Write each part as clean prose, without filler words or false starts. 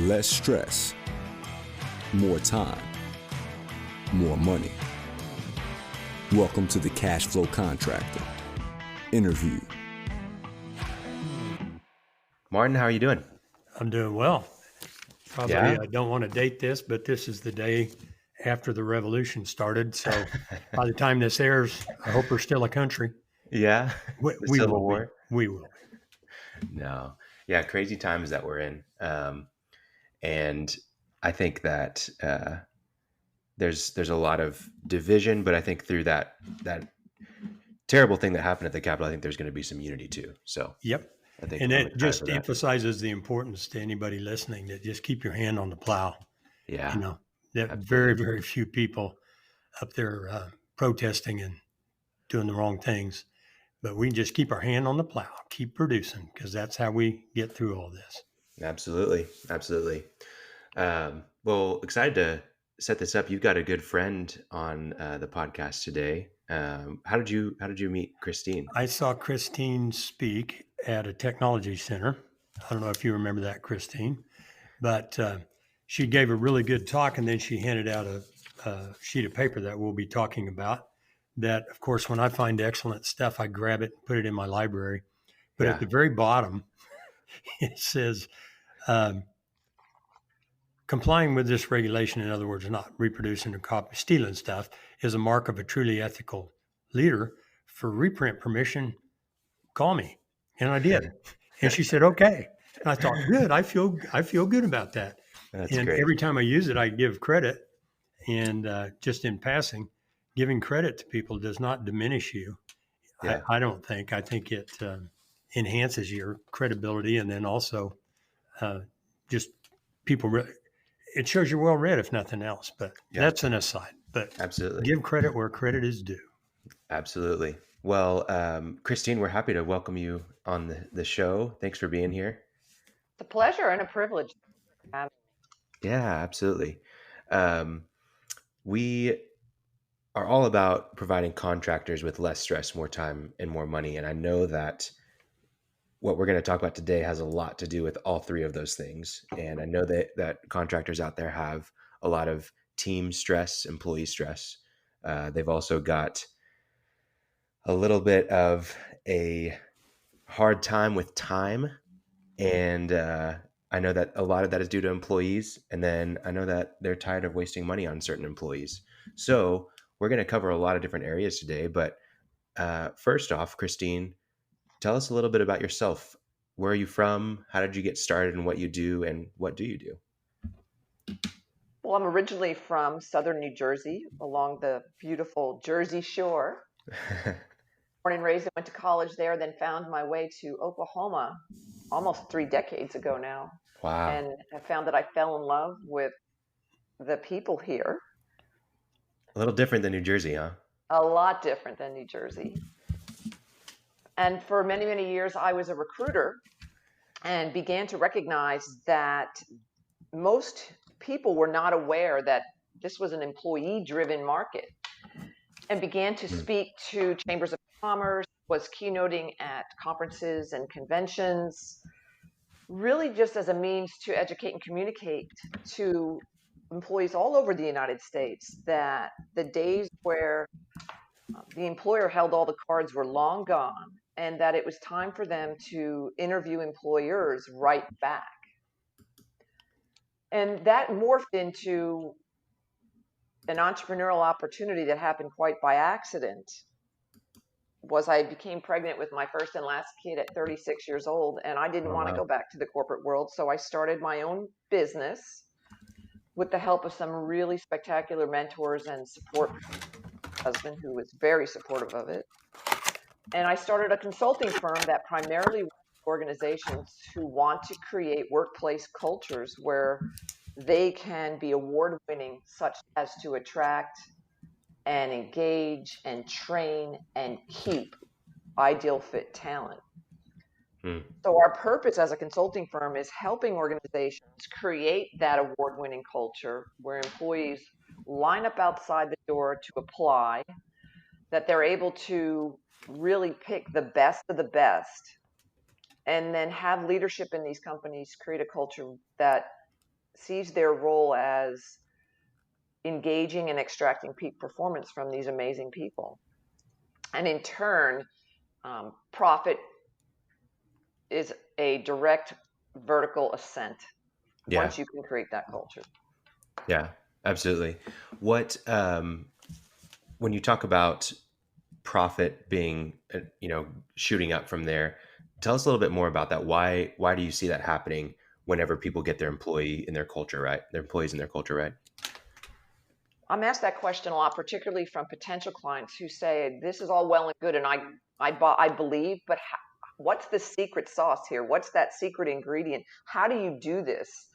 less stress, more time, more money. Welcome to the Cash Flow Contractor. Interview. Martin, how are you doing? I'm doing well. Probably, Yeah? I don't want to date this, but this is the day after the revolution started. So by the time this airs, I hope we're still a country. Yeah? We, The we Civil will War? be. We will be. No. Yeah, crazy times that we're in. And I think that there's a lot of division, but I think through that terrible thing that happened at the Capitol, I think there's going to be some unity too. So Yep. I think And I'm it excited just for that. emphasizes the importance to anybody listening that just keep your hand on the plow. Yeah. You know, that Absolutely. very, very few people up there protesting and doing the wrong things. But we can just keep our hand on the plow, keep producing, because that's how we get through all this. Absolutely. Absolutely. Well, excited to set this up. You've got a good friend on the podcast today. How did you meet Kristine? I saw Kristine speak at a technology center. I don't know if you remember that, Kristine, but she gave a really good talk, and then she handed out a sheet of paper that we'll be talking about. That, of course, when I find excellent stuff, I grab it and put it in my library. But Yeah. at the very bottom, it says, complying with this regulation, in other words, not reproducing or stealing stuff, is a mark of a truly ethical leader. For reprint permission, call me. And I did. And she said, okay. And I thought, good. I feel good about that. That's And great. every time I use it, I give credit. And just in passing, giving credit to people does not diminish you. Yeah. I don't think. I think it enhances your credibility. And then also just people, it shows you're well read, if nothing else. But that's an aside. But Absolutely. give credit where credit is due. Absolutely. Well, Kristine, we're happy to welcome you on the show. Thanks for being here. It's a pleasure and a privilege. Yeah, absolutely. We are all about providing contractors with less stress, more time, and more money. And I know that what we're going to talk about today has a lot to do with all three of those things. And I know that contractors out there have a lot of team stress, employee stress. They've also got a little bit of a hard time with time. And I know that a lot of that is due to employees. And then I know that they're tired of wasting money on certain employees. So we're going to cover a lot of different areas today. But first off, Kristine, tell us a little bit about yourself. Where are you from? How did you get started and what you do? And what do you do? Well, I'm originally from southern New Jersey, along the beautiful Jersey Shore. Born and raised, I went to college there, then found my way to Oklahoma almost 3 decades ago now. Wow. And I found that I fell in love with the people here. A little different than New Jersey, huh? A lot different than New Jersey. And for many, many years, I was a recruiter and began to recognize that most people were not aware that this was an employee-driven market, and began to speak to chambers of commerce, was keynoting at conferences and conventions, really just as a means to educate and communicate to employees all over the United States that the days where the employer held all the cards were long gone, and that it was time for them to interview employers right back. And that morphed into an entrepreneurial opportunity that happened quite by accident. I became pregnant with my first and last kid at 36 years old, and I didn't want to go back to the corporate world. So I started my own business with the help of some really spectacular mentors and support. Husband, who was very supportive of it. And I started a consulting firm that primarily works with organizations who want to create workplace cultures where they can be award-winning, such as to attract and engage and train and keep ideal fit talent. So our purpose as a consulting firm is helping organizations create that award-winning culture where employees line up outside the door to apply, that they're able to really pick the best of the best, and then have leadership in these companies create a culture that sees their role as engaging and extracting peak performance from these amazing people. And in turn, profit is a direct vertical ascent Yeah. once you can create that culture. Yeah, absolutely. What, when you talk about profit being, shooting up from there, tell us a little bit more about that. Why do you see that happening whenever people get their employees in their culture right? I'm asked that question a lot, particularly from potential clients who say, this is all well and good, and I believe, but what's the secret sauce here? What's that secret ingredient? How do you do this?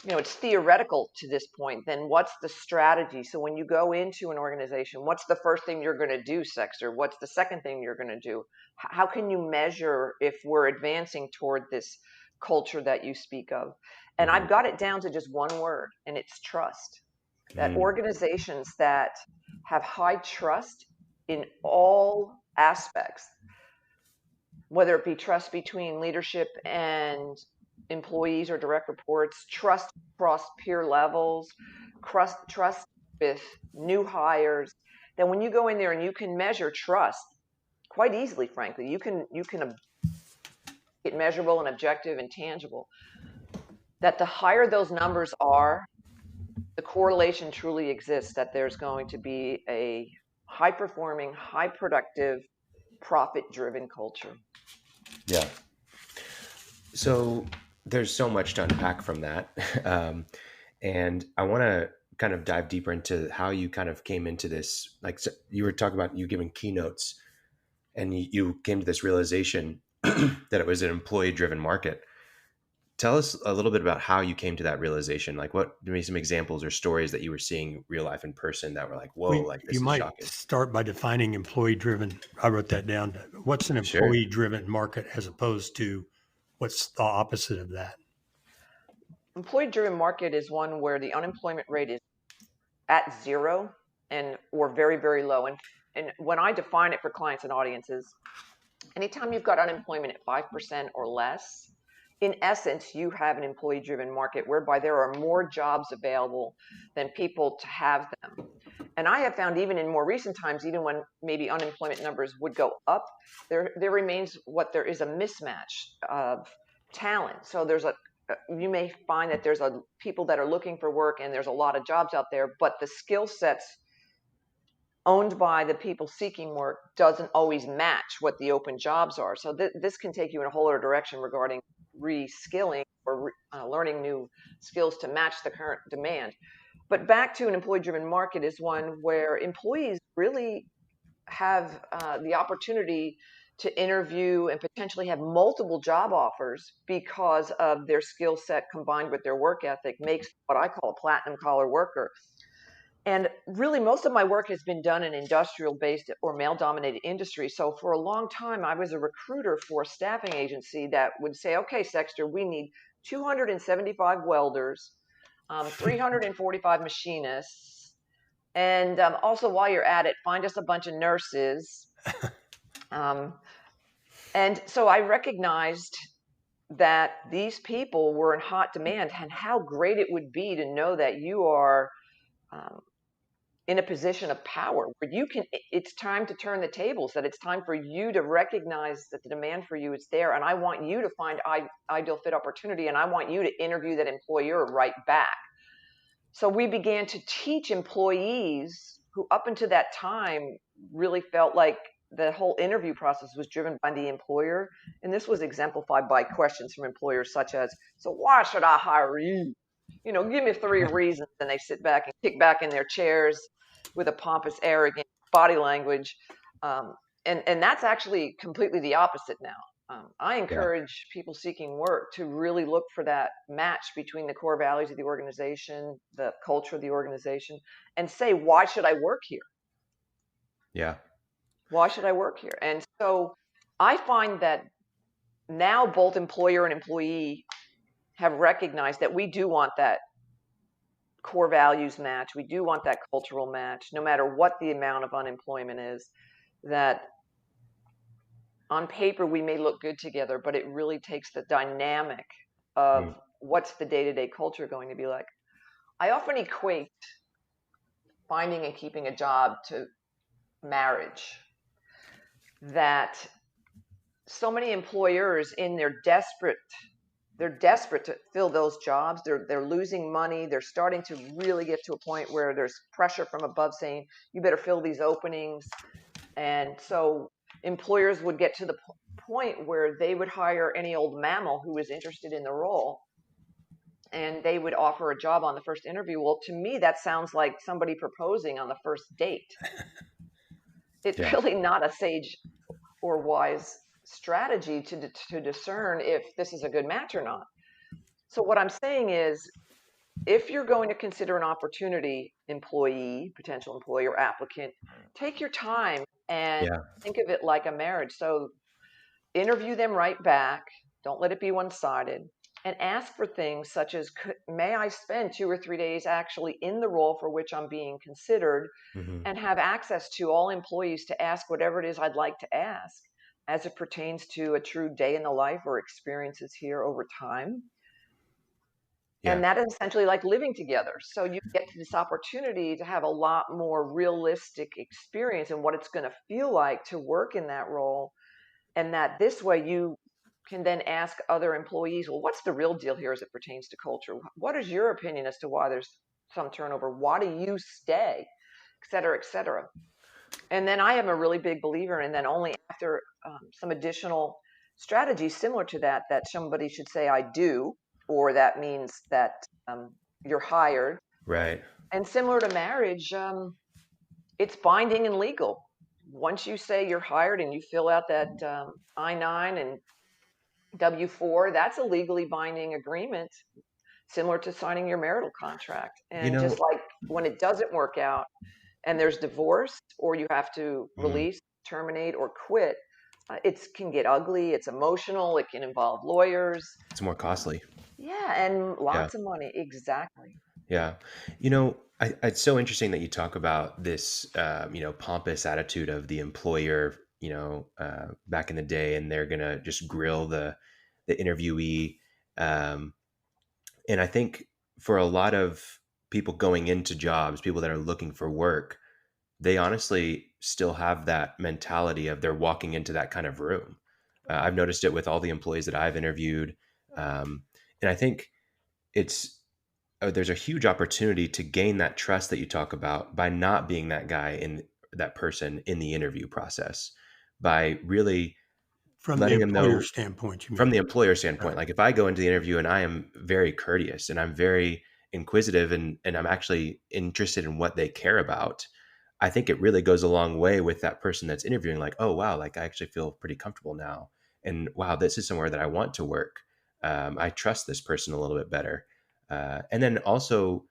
It's theoretical to this point. Then what's the strategy? So when you go into an organization, what's the first thing you're going to do, Sexter? What's the second thing you're going to do? How can you measure if we're advancing toward this culture that you speak of? And I've got it down to just one word, and it's trust. That organizations that have high trust in all aspects, whether it be trust between leadership and employees or direct reports, trust across peer levels, trust with new hires, then when you go in there and you can measure trust quite easily, frankly, you can get measurable and objective and tangible, that the higher those numbers are, the correlation truly exists that there's going to be a high performing, high productive, profit driven culture. Yeah. So there's so much to unpack from that. And I want to kind of dive deeper into how you kind of came into this. Like, so you were talking about you giving keynotes and you came to this realization that it was an employee driven market. Tell us a little bit about how you came to that realization. Like, give me some examples or stories that you were seeing real life in person that were like, whoa, like this you is might shocking. start by defining employee driven. I wrote that down. What's an employee driven market as opposed to what's the opposite of that? Employee driven market is one where the unemployment rate is at zero or very, very low. And when I define it for clients and audiences, anytime you've got unemployment at 5% or less, in essence, you have an employee-driven market whereby there are more jobs available than people to have them. And I have found even in more recent times, even when maybe unemployment numbers would go up, there remains there is a mismatch of talent. So you may find that there's people that are looking for work and there's a lot of jobs out there, but the skill sets owned by the people seeking work doesn't always match what the open jobs are. So this can take you in a whole other direction regarding reskilling or learning new skills to match the current demand. But back to an employee-driven market is one where employees really have the opportunity to interview and potentially have multiple job offers because of their skill set combined with their work ethic makes what I call a platinum collar worker. And really, most of my work has been done in industrial-based or male-dominated industries. So for a long time, I was a recruiter for a staffing agency that would say, okay, Sexter, we need 275 welders, 345 machinists, and also while you're at it, find us a bunch of nurses. And so I recognized that these people were in hot demand and how great it would be to know that you are in a position of power where it's time to turn the tables, that it's time for you to recognize that the demand for you is there. And I want you to find ideal fit opportunity. And I want you to interview that employer right back. So we began to teach employees who up until that time really felt like the whole interview process was driven by the employer. And this was exemplified by questions from employers such as, so why should I hire you? Give me 3 reasons. And they sit back and kick back in their chairs with a pompous, arrogant body language. And that's actually completely the opposite now. I encourage people seeking work to really look for that match between the core values of the organization, the culture of the organization, and say, why should I work here? Yeah. Why should I work here? And so I find that now both employer and employee have recognized that we do want that core values match. We do want that cultural match, no matter what the amount of unemployment is. That on paper we may look good together, but it really takes the dynamic of what's the day-to-day culture going to be like. I often equate finding and keeping a job to marriage. That so many employers they're desperate to fill those jobs. They're losing money. They're starting to really get to a point where there's pressure from above saying, you better fill these openings. And so employers would get to the point where they would hire any old mammal who was interested in the role, and they would offer a job on the first interview. Well, to me, that sounds like somebody proposing on the first date. It's really not a sage or wise strategy to discern if this is a good match or not. So what I'm saying is, if you're going to consider an opportunity, employee, potential employer, applicant, take your time and think of it like a marriage. So interview them right back. Don't let it be one-sided. And ask for things such as, may I spend 2 or 3 days actually in the role for which I'm being considered, and have access to all employees to ask whatever it is I'd like to ask as it pertains to a true day in the life or experiences here over time. And that is essentially like living together. So you get to this opportunity to have a lot more realistic experience in what it's going to feel like to work in that role. And that this way you can then ask other employees, well, what's the real deal here as it pertains to culture? What is your opinion as to why there's some turnover? Why do you stay? Et cetera, et cetera. And then I am a really big believer in then only after some additional strategies similar to that somebody should say, I do, or that means that you're hired. Right. And similar to marriage, it's binding and legal. Once you say you're hired and you fill out that I-9 and W-4, that's a legally binding agreement, similar to signing your marital contract. And just like when it doesn't work out and there's divorce, or you have to release, terminate, or quit, it can get ugly. It's emotional. It can involve lawyers. It's more costly. Yeah, and lots of money. Exactly. Yeah. It's so interesting that you talk about this, pompous attitude of the employer, back in the day, and they're going to just grill the interviewee. And I think for a lot of people going into jobs, people that are looking for work, they honestly still have that mentality of they're walking into that kind of room. I've noticed it with all the employees that I've interviewed. And I think there's a huge opportunity to gain that trust that you talk about by not being that guy that person in the interview process, by really from letting the them know employer standpoint. You mean? From the employer standpoint, Right. Like if I go into the interview and I am very courteous and I'm very inquisitive and I'm actually interested in what they care about, I think it really goes a long way with that person that's interviewing. Like, oh, wow, like I actually feel pretty comfortable now. And wow, this is somewhere that I want to work. I trust this person a little bit better. And then also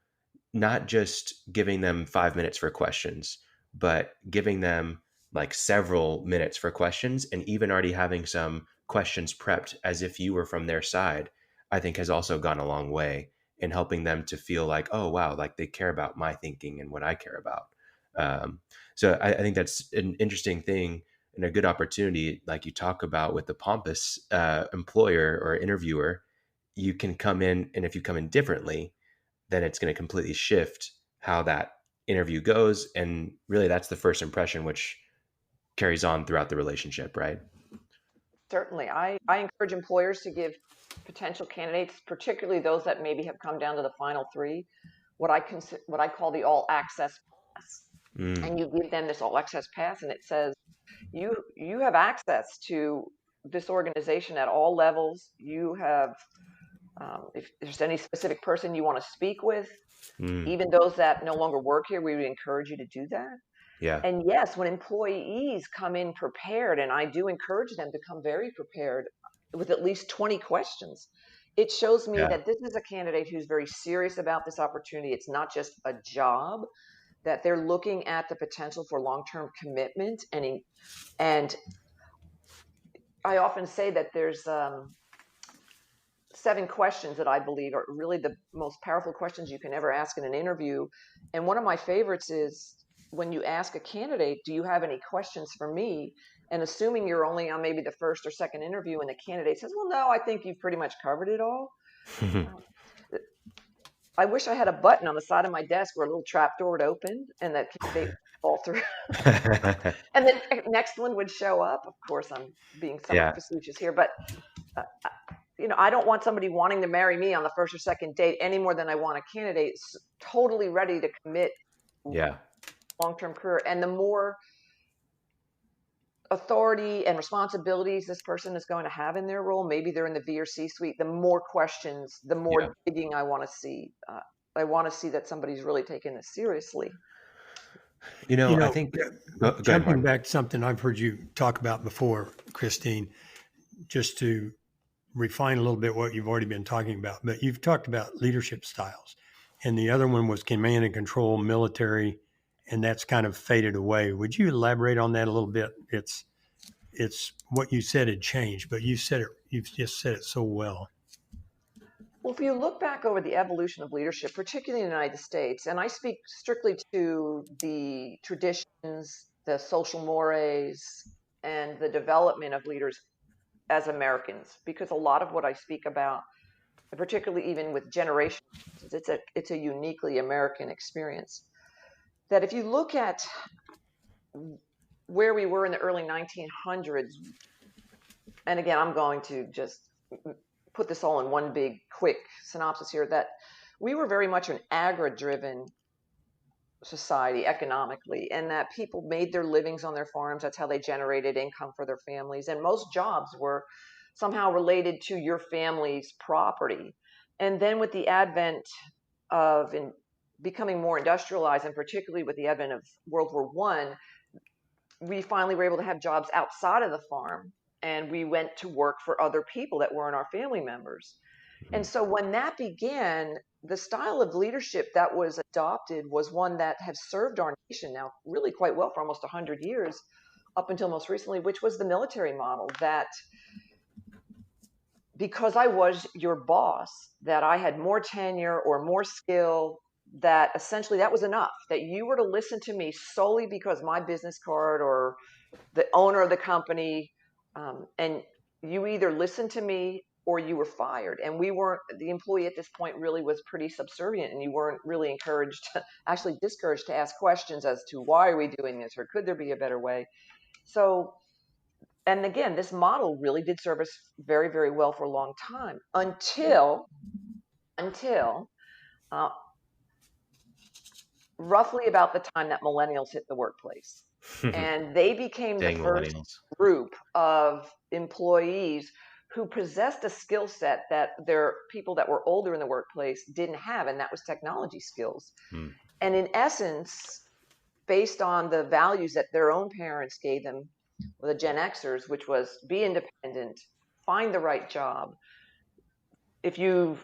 not just giving them 5 minutes for questions, but giving them like several minutes for questions, and even already having some questions prepped as if you were from their side, I think has also gone a long way in helping them to feel like, oh, wow, like they care about my thinking and what I care about. So I think that's an interesting thing and a good opportunity, like you talk about with the pompous employer or interviewer. You can come in, and if you come in differently, then it's going to completely shift how that interview goes. And really, that's the first impression, which carries on throughout the relationship, right? Certainly. I encourage employers to give potential candidates, particularly those that maybe have come down to the final three, what I call the all access pass. And you give them this all access pass, and it says, you have access to this organization at all levels. You have, if there's any specific person you want to speak with, even those that no longer work here, we would encourage you to do that. Yeah. And yes, when employees come in prepared, and I do encourage them to come very prepared with at least 20 questions, it shows me that this is a candidate who's very serious about this opportunity. It's not just a job, that they're looking at the potential for long-term commitment. And I often say that there's 7 questions that I believe are really the most powerful questions you can ever ask in an interview. And one of my favorites is when you ask a candidate, do you have any questions for me? And assuming you're only on maybe the first or second interview and the candidate says, well, no, I think you've pretty much covered it all. I wish I had a button on the side of my desk where a little trap door would open and that candidate would fall through. And then next one would show up. Of course, I'm being somewhat Yeah. facetious here, but I don't want somebody wanting to marry me on the first or second date any more than I want a candidate totally ready to commit Yeah. long-term career. And the more authority and responsibilities this person is going to have in their role, maybe they're in the V or C suite, the more questions, the more digging I want to see. I want to see that somebody's really taking this seriously. I think go ahead, Jumping Mark. back to something I've heard you talk about before, Kristine, just to refine a little bit what you've already been talking about, but you've talked about leadership styles, and the other one was command and control, military, and that's kind of faded away. Would you elaborate on that a little bit? It's what you said had changed, but you've just said it so well. Well, if you look back over the evolution of leadership, particularly in the United States, and I speak strictly to the traditions, the social mores, and the development of leaders as Americans, because a lot of what I speak about, particularly even with generations, it's a uniquely American experience. That if you look at where we were in the early 1900s, and again, I'm going to just put this all in one big quick synopsis here, that we were very much an agri-driven society economically, and that people made their livings on their farms. That's how they generated income for their families. And most jobs were somehow related to your family's property. And then with the advent of becoming more industrialized, and particularly with the advent of World War I, we finally were able to have jobs outside of the farm, and we went to work for other people that weren't our family members. And so when that began, the style of leadership that was adopted was one that has served our nation now really quite well for almost 100 years, up until most recently, which was the military model, that because I was your boss, that I had more tenure or more skill, that essentially that was enough, that you were to listen to me solely because my business card or the owner of the company, and you either listened to me or you were fired. And the employee at this point really was pretty subservient, and you weren't really encouraged, actually discouraged, to ask questions as to why are we doing this, or could there be a better way? So, and again, this model really did serve us very, very well for a long time until uh, roughly about the time that millennials hit the workplace. And they became the Dang first millennials. group of employees who possessed a skill set that their people that were older in the workplace didn't have, and that was technology skills. And in essence, based on the values that their own parents gave them, the Gen Xers, which was be independent, find the right job. If you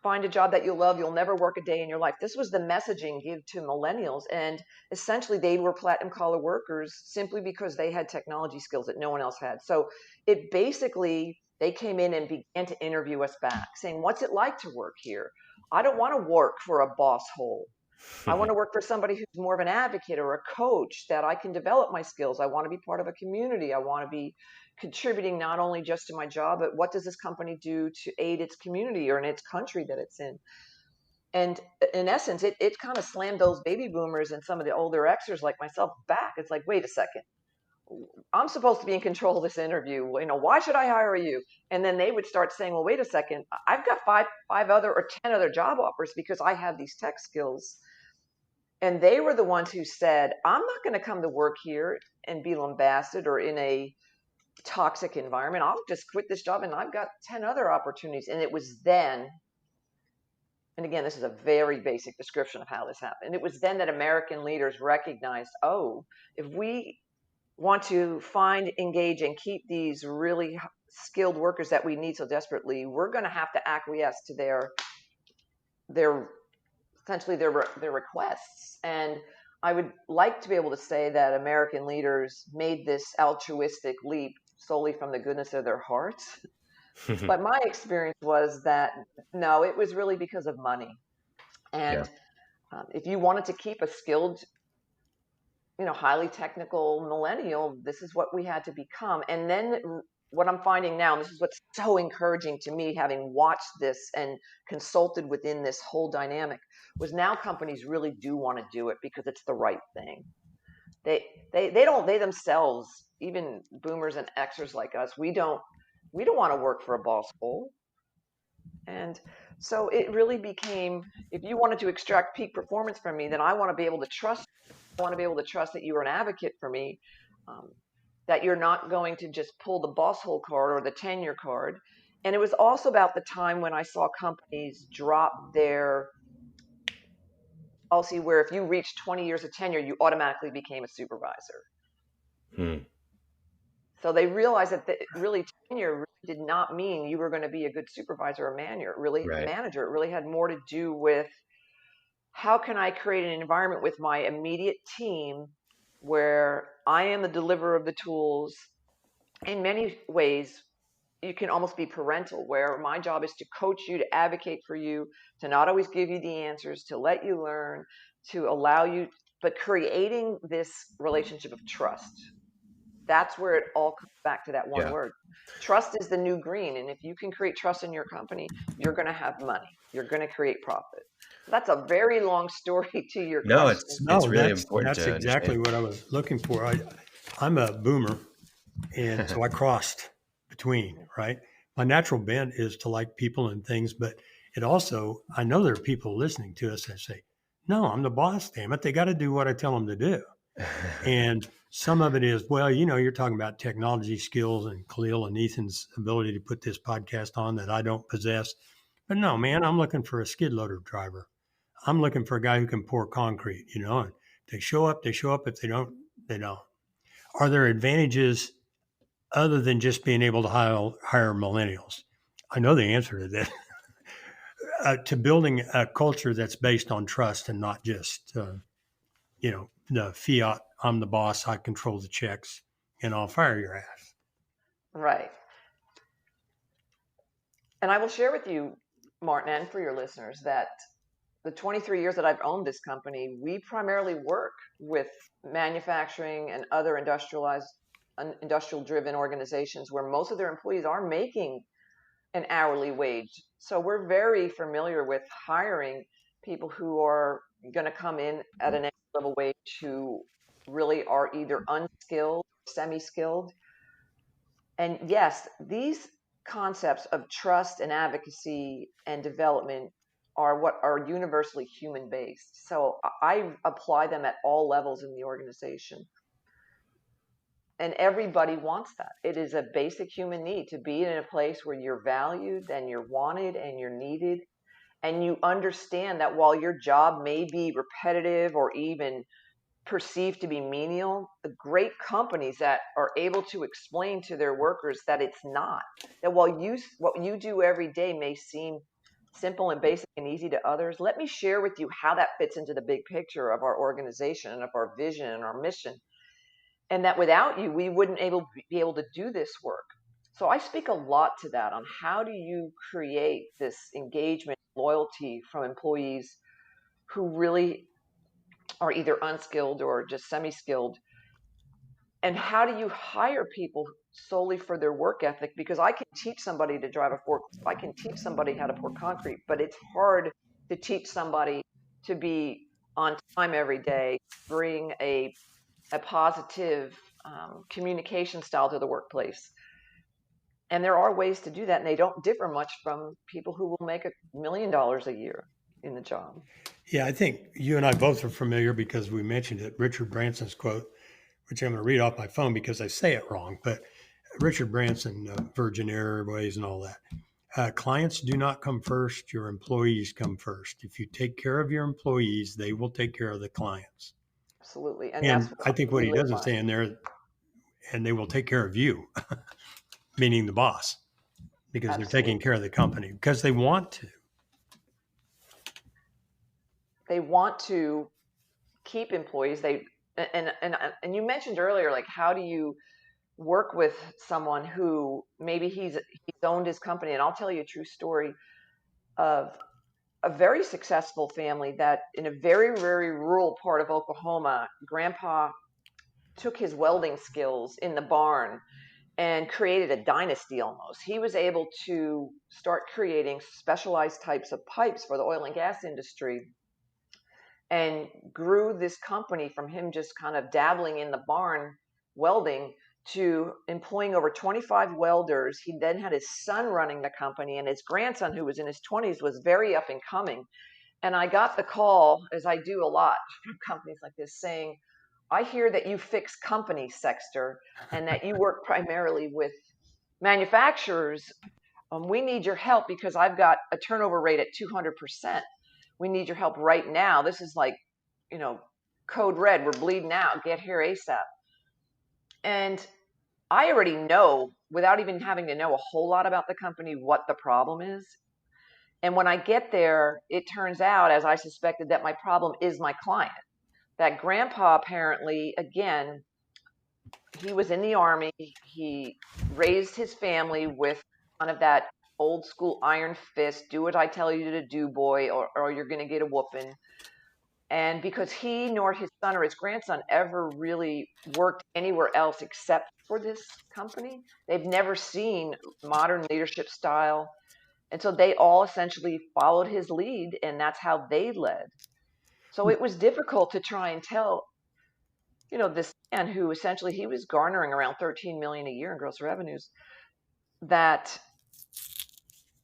find a job that you love, you'll never work a day in your life. This was the messaging given to millennials. And essentially they were platinum collar workers simply because they had technology skills that no one else had. So it basically, they came in and began to interview us back, saying, what's it like to work here? I don't want to work for a boss hole. I want to work for somebody who's more of an advocate or a coach, that I can develop my skills. I want to be part of a community. I want to be contributing not only just to my job, but what does this company do to aid its community or in its country that it's in? And in essence, it kind of slammed those baby boomers and some of the older Xers like myself back. It's like, wait a second, I'm supposed to be in control of this interview. Why should I hire you? And then they would start saying, well, wait a second, I've got five other or 10 other job offers because I have these tech skills. And they were the ones who said, I'm not going to come to work here and be lambasted or in a toxic environment. I'll just quit this job and I've got 10 other opportunities. And it was then, and again, this is a very basic description of how this happened. It was then that American leaders recognized, oh, if we want to find, engage, and keep these really skilled workers that we need so desperately, we're going to have to acquiesce to their essentially their requests. And I would like to be able to say that American leaders made this altruistic leap solely from the goodness of their hearts. But my experience was that, no, it was really because of money. And if you wanted to keep a skilled, highly technical millennial, this is what we had to become. And then what I'm finding now, and this is what's so encouraging to me, having watched this and consulted within this whole dynamic, was now companies really do want to do it because it's the right thing. They themselves, even boomers and Xers like us, we don't want to work for a boss hole. And so it really became, if you wanted to extract peak performance from me, then I want to be able to trust. I want to be able to trust that you are an advocate for me, that you're not going to just pull the boss hole card or the tenure card. And it was also about the time when I saw companies drop their policy where if you reached 20 years of tenure, you automatically became a supervisor. So they realized that really tenure really did not mean you were going to be a good supervisor or manager. It really had more to do with how can I create an environment with my immediate team where I am the deliverer of the tools. In many ways, you can almost be parental, where my job is to coach you, to advocate for you, to not always give you the answers, to let you learn, to allow you, but creating this relationship of trust. That's where it all comes back to that one word. Trust is the new green. And if you can create trust in your company, you're going to have money. You're going to create profit. So that's a very long story to your question. It's really important. That's exactly what I was looking for. I'm a boomer, and so I crossed between, right? My natural bent is to like people and things, but it also, I know there are people listening to us that say, no, I'm the boss, damn it. They got to do what I tell them to do. And some of it is, well, you're talking about technology skills and Khalil and Ethan's ability to put this podcast on that I don't possess. But no, man, I'm looking for a skid loader driver. I'm looking for a guy who can pour concrete, and if they show up, they show up. If they don't, they don't. Are there advantages other than just being able to hire millennials? I know the answer to that. To building a culture that's based on trust and not just, the fiat, I'm the boss, I control the checks, and I'll fire your ass. Right. And I will share with you, Martin, and for your listeners, that the 23 years that I've owned this company, we primarily work with manufacturing and other industrial-driven organizations where most of their employees are making an hourly wage. So we're very familiar with hiring people who are going to come in at an entry-level wage who really are either unskilled, semi-skilled. And yes, these concepts of trust and advocacy and development are what are universally human-based. So I apply them at all levels in the organization. And everybody wants that. It is a basic human need to be in a place where you're valued and you're wanted and you're needed. And you understand that while your job may be repetitive or even perceived to be menial, the great companies that are able to explain to their workers that it's not, that while what you do every day may seem simple and basic and easy to others, let me share with you how that fits into the big picture of our organization and of our vision and our mission. And that without you, we wouldn't be able to do this work. So I speak a lot to that on how do you create this engagement, loyalty from employees who really are either unskilled or just semi-skilled. And how do you hire people solely for their work ethic? Because I can teach somebody to drive a forklift, I can teach somebody how to pour concrete, but it's hard to teach somebody to be on time every day, bring a positive communication style to the workplace. And there are ways to do that, and they don't differ much from people who will make $1 million a year in the job. Yeah, I think you and I both are familiar because we mentioned it. Richard Branson's quote, which I'm going to read off my phone because I say it wrong, but Richard Branson, Virgin Airways and all that. Clients do not come first. Your employees come first. If you take care of your employees, they will take care of the clients. Absolutely. And that's I think what he doesn't say in there, and they will take care of you, meaning the boss, because Absolutely. They're taking care of the company because they want to. They want to keep employees. And you mentioned earlier, like, how do you work with someone who maybe he's owned his company? And I'll tell you a true story of a very successful family that in a very, very rural part of Oklahoma, grandpa took his welding skills in the barn and created a dynasty almost. He was able to start creating specialized types of pipes for the oil and gas industry and grew this company from him just kind of dabbling in the barn welding to employing over 25 welders. He then had his son running the company, and his grandson, who was in his 20s, was very up and coming. And I got the call, as I do a lot from companies like this, saying, I hear that you fix companies, Sexter, and that you work primarily with manufacturers. We need your help because I've got a turnover rate at 200%. We need your help right now. This is like, code red. We're bleeding out. Get here ASAP. And I already know, without even having to know a whole lot about the company, what the problem is. And when I get there, it turns out, as I suspected, that my problem is my client. That grandpa apparently, again, he was in the Army. He raised his family with kind of that old school iron fist, do what I tell you to do, boy, or you're going to get a whooping. And because he nor his son or his grandson ever really worked anywhere else except for this company, they've never seen modern leadership style. And so they all essentially followed his lead, and that's how they led. So it was difficult to try and tell, this man who essentially he was garnering around $13 million a year in gross revenues, that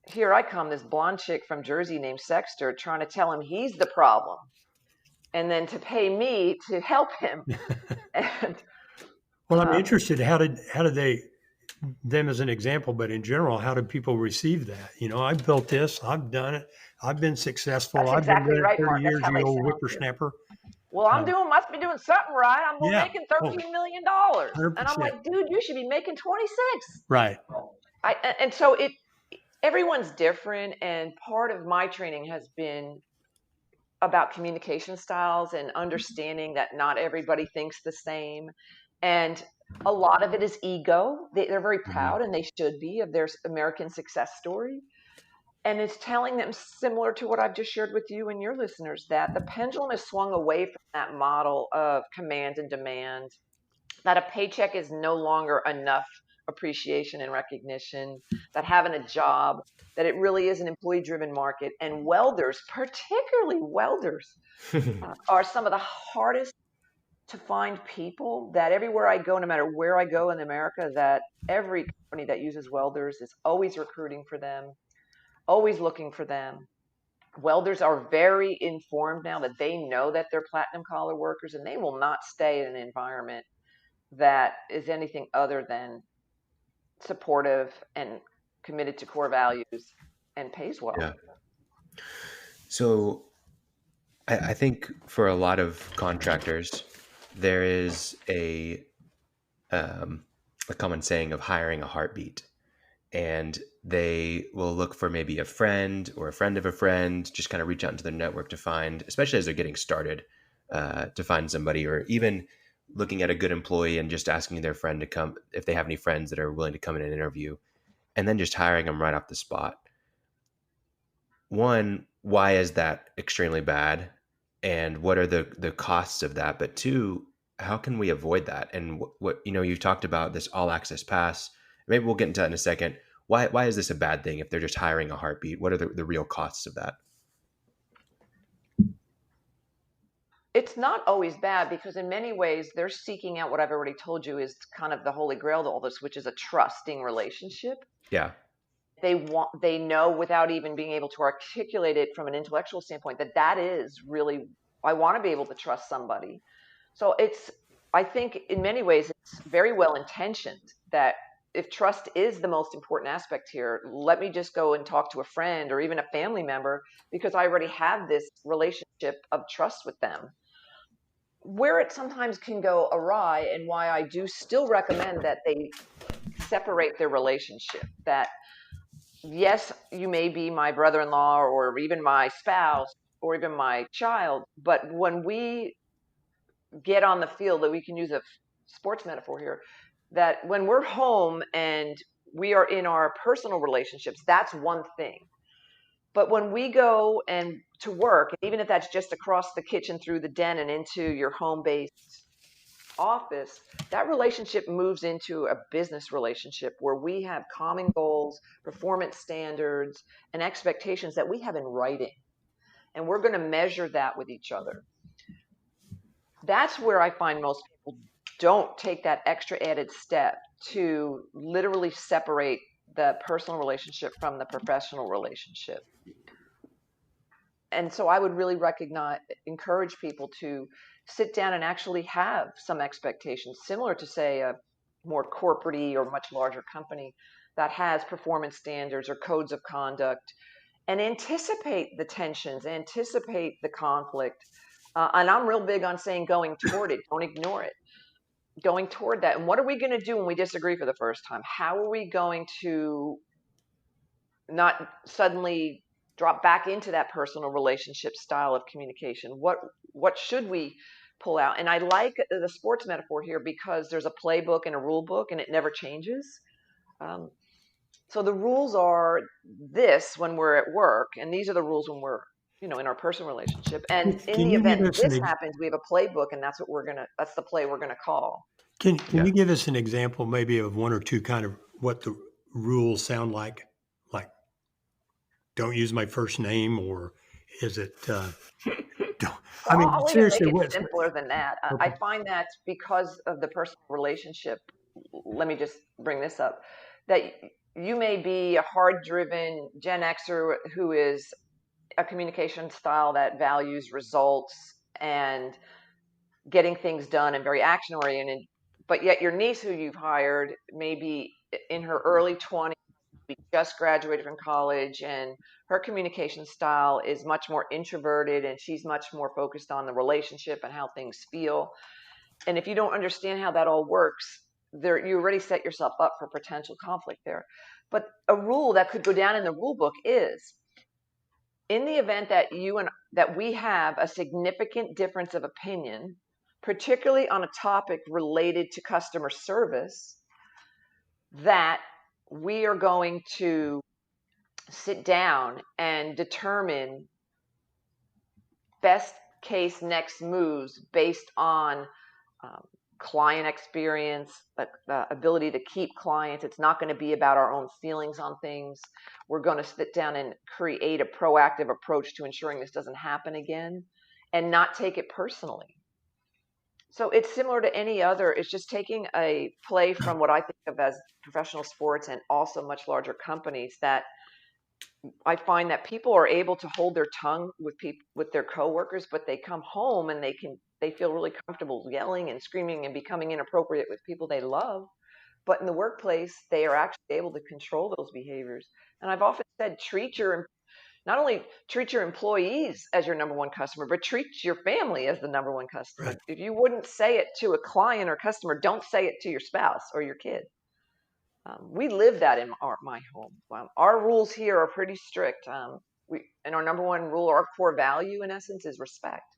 here I come, this blonde chick from Jersey named Sexter, trying to tell him he's the problem, and then to pay me to help him. And, well, I'm interested. How did they, them as an example, but in general, how did people receive that? I built this, I've done it, I've been successful. That's I've exactly been doing right, it 30 Mark. years, That's how you they old sound. whippersnapper. Well, must be doing something right. I'm making $13 million. 100%. And I'm like, dude, you should be making 26. Right. And so everyone's different. And part of my training has been about communication styles and understanding that not everybody thinks the same. And a lot of it is ego. They're very proud, and they should be, of their American success story. And it's telling them, similar to what I've just shared with you and your listeners, that the pendulum has swung away from that model of command and demand, that a paycheck is no longer enough appreciation and recognition, that having a job, that it really is an employee-driven market. And welders, particularly welders, are some of the hardest to find people. That everywhere I go, no matter where I go in America, that every company that uses welders is always recruiting for them, always looking for them. Welders are very informed now that they know that they're platinum collar workers, and they will not stay in an environment that is anything other than supportive and committed to core values and pays well. Yeah. So I think for a lot of contractors, there is a common saying of hiring a heartbeat. And they will look for maybe a friend or a friend of a friend, just kind of reach out into their network to find, especially as they're getting started, to find somebody, or even looking at a good employee and just asking their friend to come, if they have any friends that are willing to come in and interview, and then just hiring them right off the spot. One, why is that extremely bad? And what are the costs of that? But two, how can we avoid that? And what you've talked about this all access pass. Maybe we'll get into that in a second. Why is this a bad thing if they're just hiring a heartbeat? What are the real costs of that? It's not always bad, because in many ways they're seeking out what I've already told you is kind of the holy grail to all this, which is a trusting relationship. Yeah. They know, without even being able to articulate it from an intellectual standpoint, that is really, I want to be able to trust somebody. So I think in many ways it's very well intentioned that if trust is the most important aspect here, let me just go and talk to a friend or even a family member, because I already have this relationship of trust with them. Where it sometimes can go awry, and why I do still recommend that they separate their relationship, that yes, you may be my brother-in-law or even my spouse or even my child, but when we get on the field, that we can use a sports metaphor here, that when we're home and we are in our personal relationships, that's one thing. But when we go and to work, even if that's just across the kitchen through the den and into your home-based office, that relationship moves into a business relationship where we have common goals, performance standards, and expectations that we have in writing. And we're going to measure that with each other. That's where I find most people don't take that extra added step to literally separate the personal relationship from the professional relationship. And so I would really encourage people to sit down and actually have some expectations, similar to, say, a more corporate or much larger company that has performance standards or codes of conduct, and anticipate the tensions, anticipate the conflict. And I'm real big on saying going toward it, don't ignore it. Going toward that. And what are we going to do when we disagree for the first time? How are we going to not suddenly drop back into that personal relationship style of communication? What should we pull out? And I like the sports metaphor here because there's a playbook and a rule book, and it never changes. So the rules are this when we're at work, and these are the rules when we're in our personal relationship. And in the event this happens, we have a playbook, and that's the play we're gonna call. Can you give us an example maybe of one or two kind of what the rules sound like? Like, don't use my first name, or is it? I'll seriously, even make it simpler than that. Okay. I find that because of the personal relationship, let me just bring this up, that you may be a hard-driven Gen Xer who is a communication style that values results and getting things done and very action-oriented, but yet your niece who you've hired may be in her early 20s, just graduated from college, and her communication style is much more introverted, and she's much more focused on the relationship and how things feel. And if you don't understand how that all works, you already set yourself up for potential conflict there. But a rule that could go down in the rule book is, in the event that we have a significant difference of opinion, particularly on a topic related to customer service, that we are going to sit down and determine best case next moves based on client experience, the ability to keep clients. It's not going to be about our own feelings on things. We're going to sit down and create a proactive approach to ensuring this doesn't happen again and not take it personally. So it's similar to any other. It's just taking a play from what I think of as professional sports and also much larger companies, that I find that people are able to hold their tongue with their coworkers, but they come home and they feel really comfortable yelling and screaming and becoming inappropriate with people they love. But in the workplace, they are actually able to control those behaviors. And I've often said, not only treat your employees as your number one customer, but treat your family as the number one customer. Right. If you wouldn't say it to a client or customer, don't say it to your spouse or your kid. We live that in my home. Our rules here are pretty strict. And our number one rule, our core value in essence, is respect.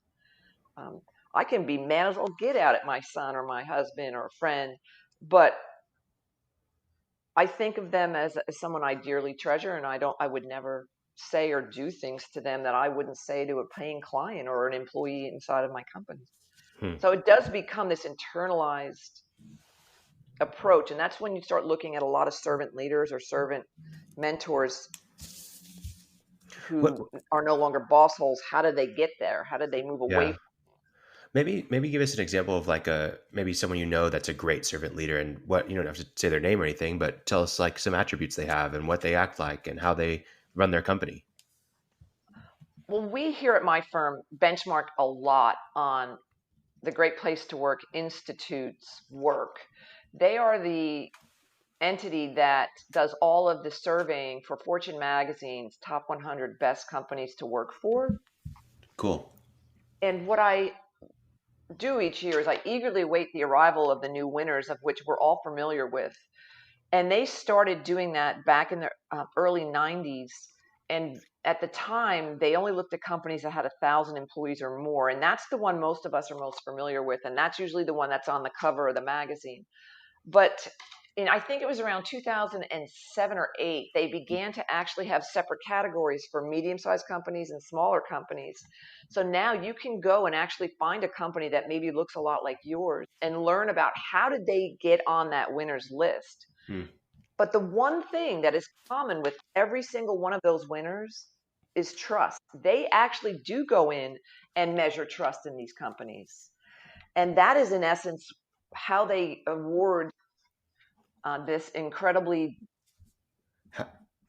I can be mad as I'll get out at my son or my husband or a friend, but I think of them as someone I dearly treasure, and I would never say or do things to them that I wouldn't say to a paying client or an employee inside of my company. So it does become this internalized approach, and that's when you start looking at a lot of servant leaders or servant mentors who are no longer boss holes. How did they get there? How did they move away from Maybe give us an example of maybe someone that's a great servant leader, and what, you don't have to say their name or anything, but tell us like some attributes they have and what they act like and how they run their company. Well, we here at my firm benchmark a lot on the Great Place to Work Institute's work. They are the entity that does all of the surveying for Fortune magazine's top 100 best companies to work for. Cool. And what I do each year is I eagerly await the arrival of the new winners, of which we're all familiar with. And they started doing that back in the early 90s. And at the time, they only looked at companies that had 1,000 employees or more. And that's the one most of us are most familiar with. And that's usually the one that's on the cover of the magazine. But and I think it was around 2007 or 8, they began to actually have separate categories for medium-sized companies and smaller companies. So now you can go and actually find a company that maybe looks a lot like yours and learn about how did they get on that winners list. But the one thing that is common with every single one of those winners is trust. They actually do go in and measure trust in these companies. And that is, in essence, how they award this incredibly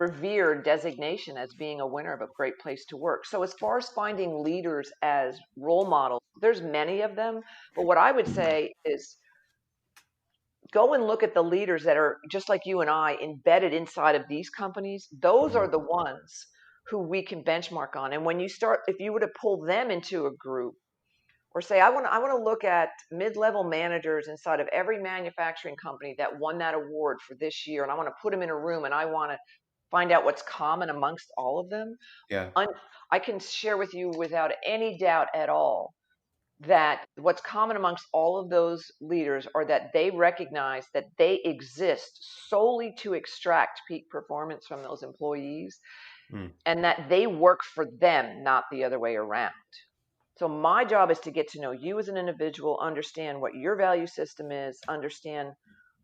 revered designation as being a winner of a great place to work. So as far as finding leaders as role models, there's many of them. But what I would say is go and look at the leaders that are just like you and I embedded inside of these companies. Those are the ones who we can benchmark on. And when you start, if you were to pull them into a group, or say, I want to look at mid-level managers inside of every manufacturing company that won that award for this year, and I want to put them in a room, and I want to find out what's common amongst all of them. Yeah. I can share with you without any doubt at all that what's common amongst all of those leaders are that they recognize that they exist solely to extract peak performance from those employees, and that they work for them, not the other way around. So my job is to get to know you as an individual, understand what your value system is, understand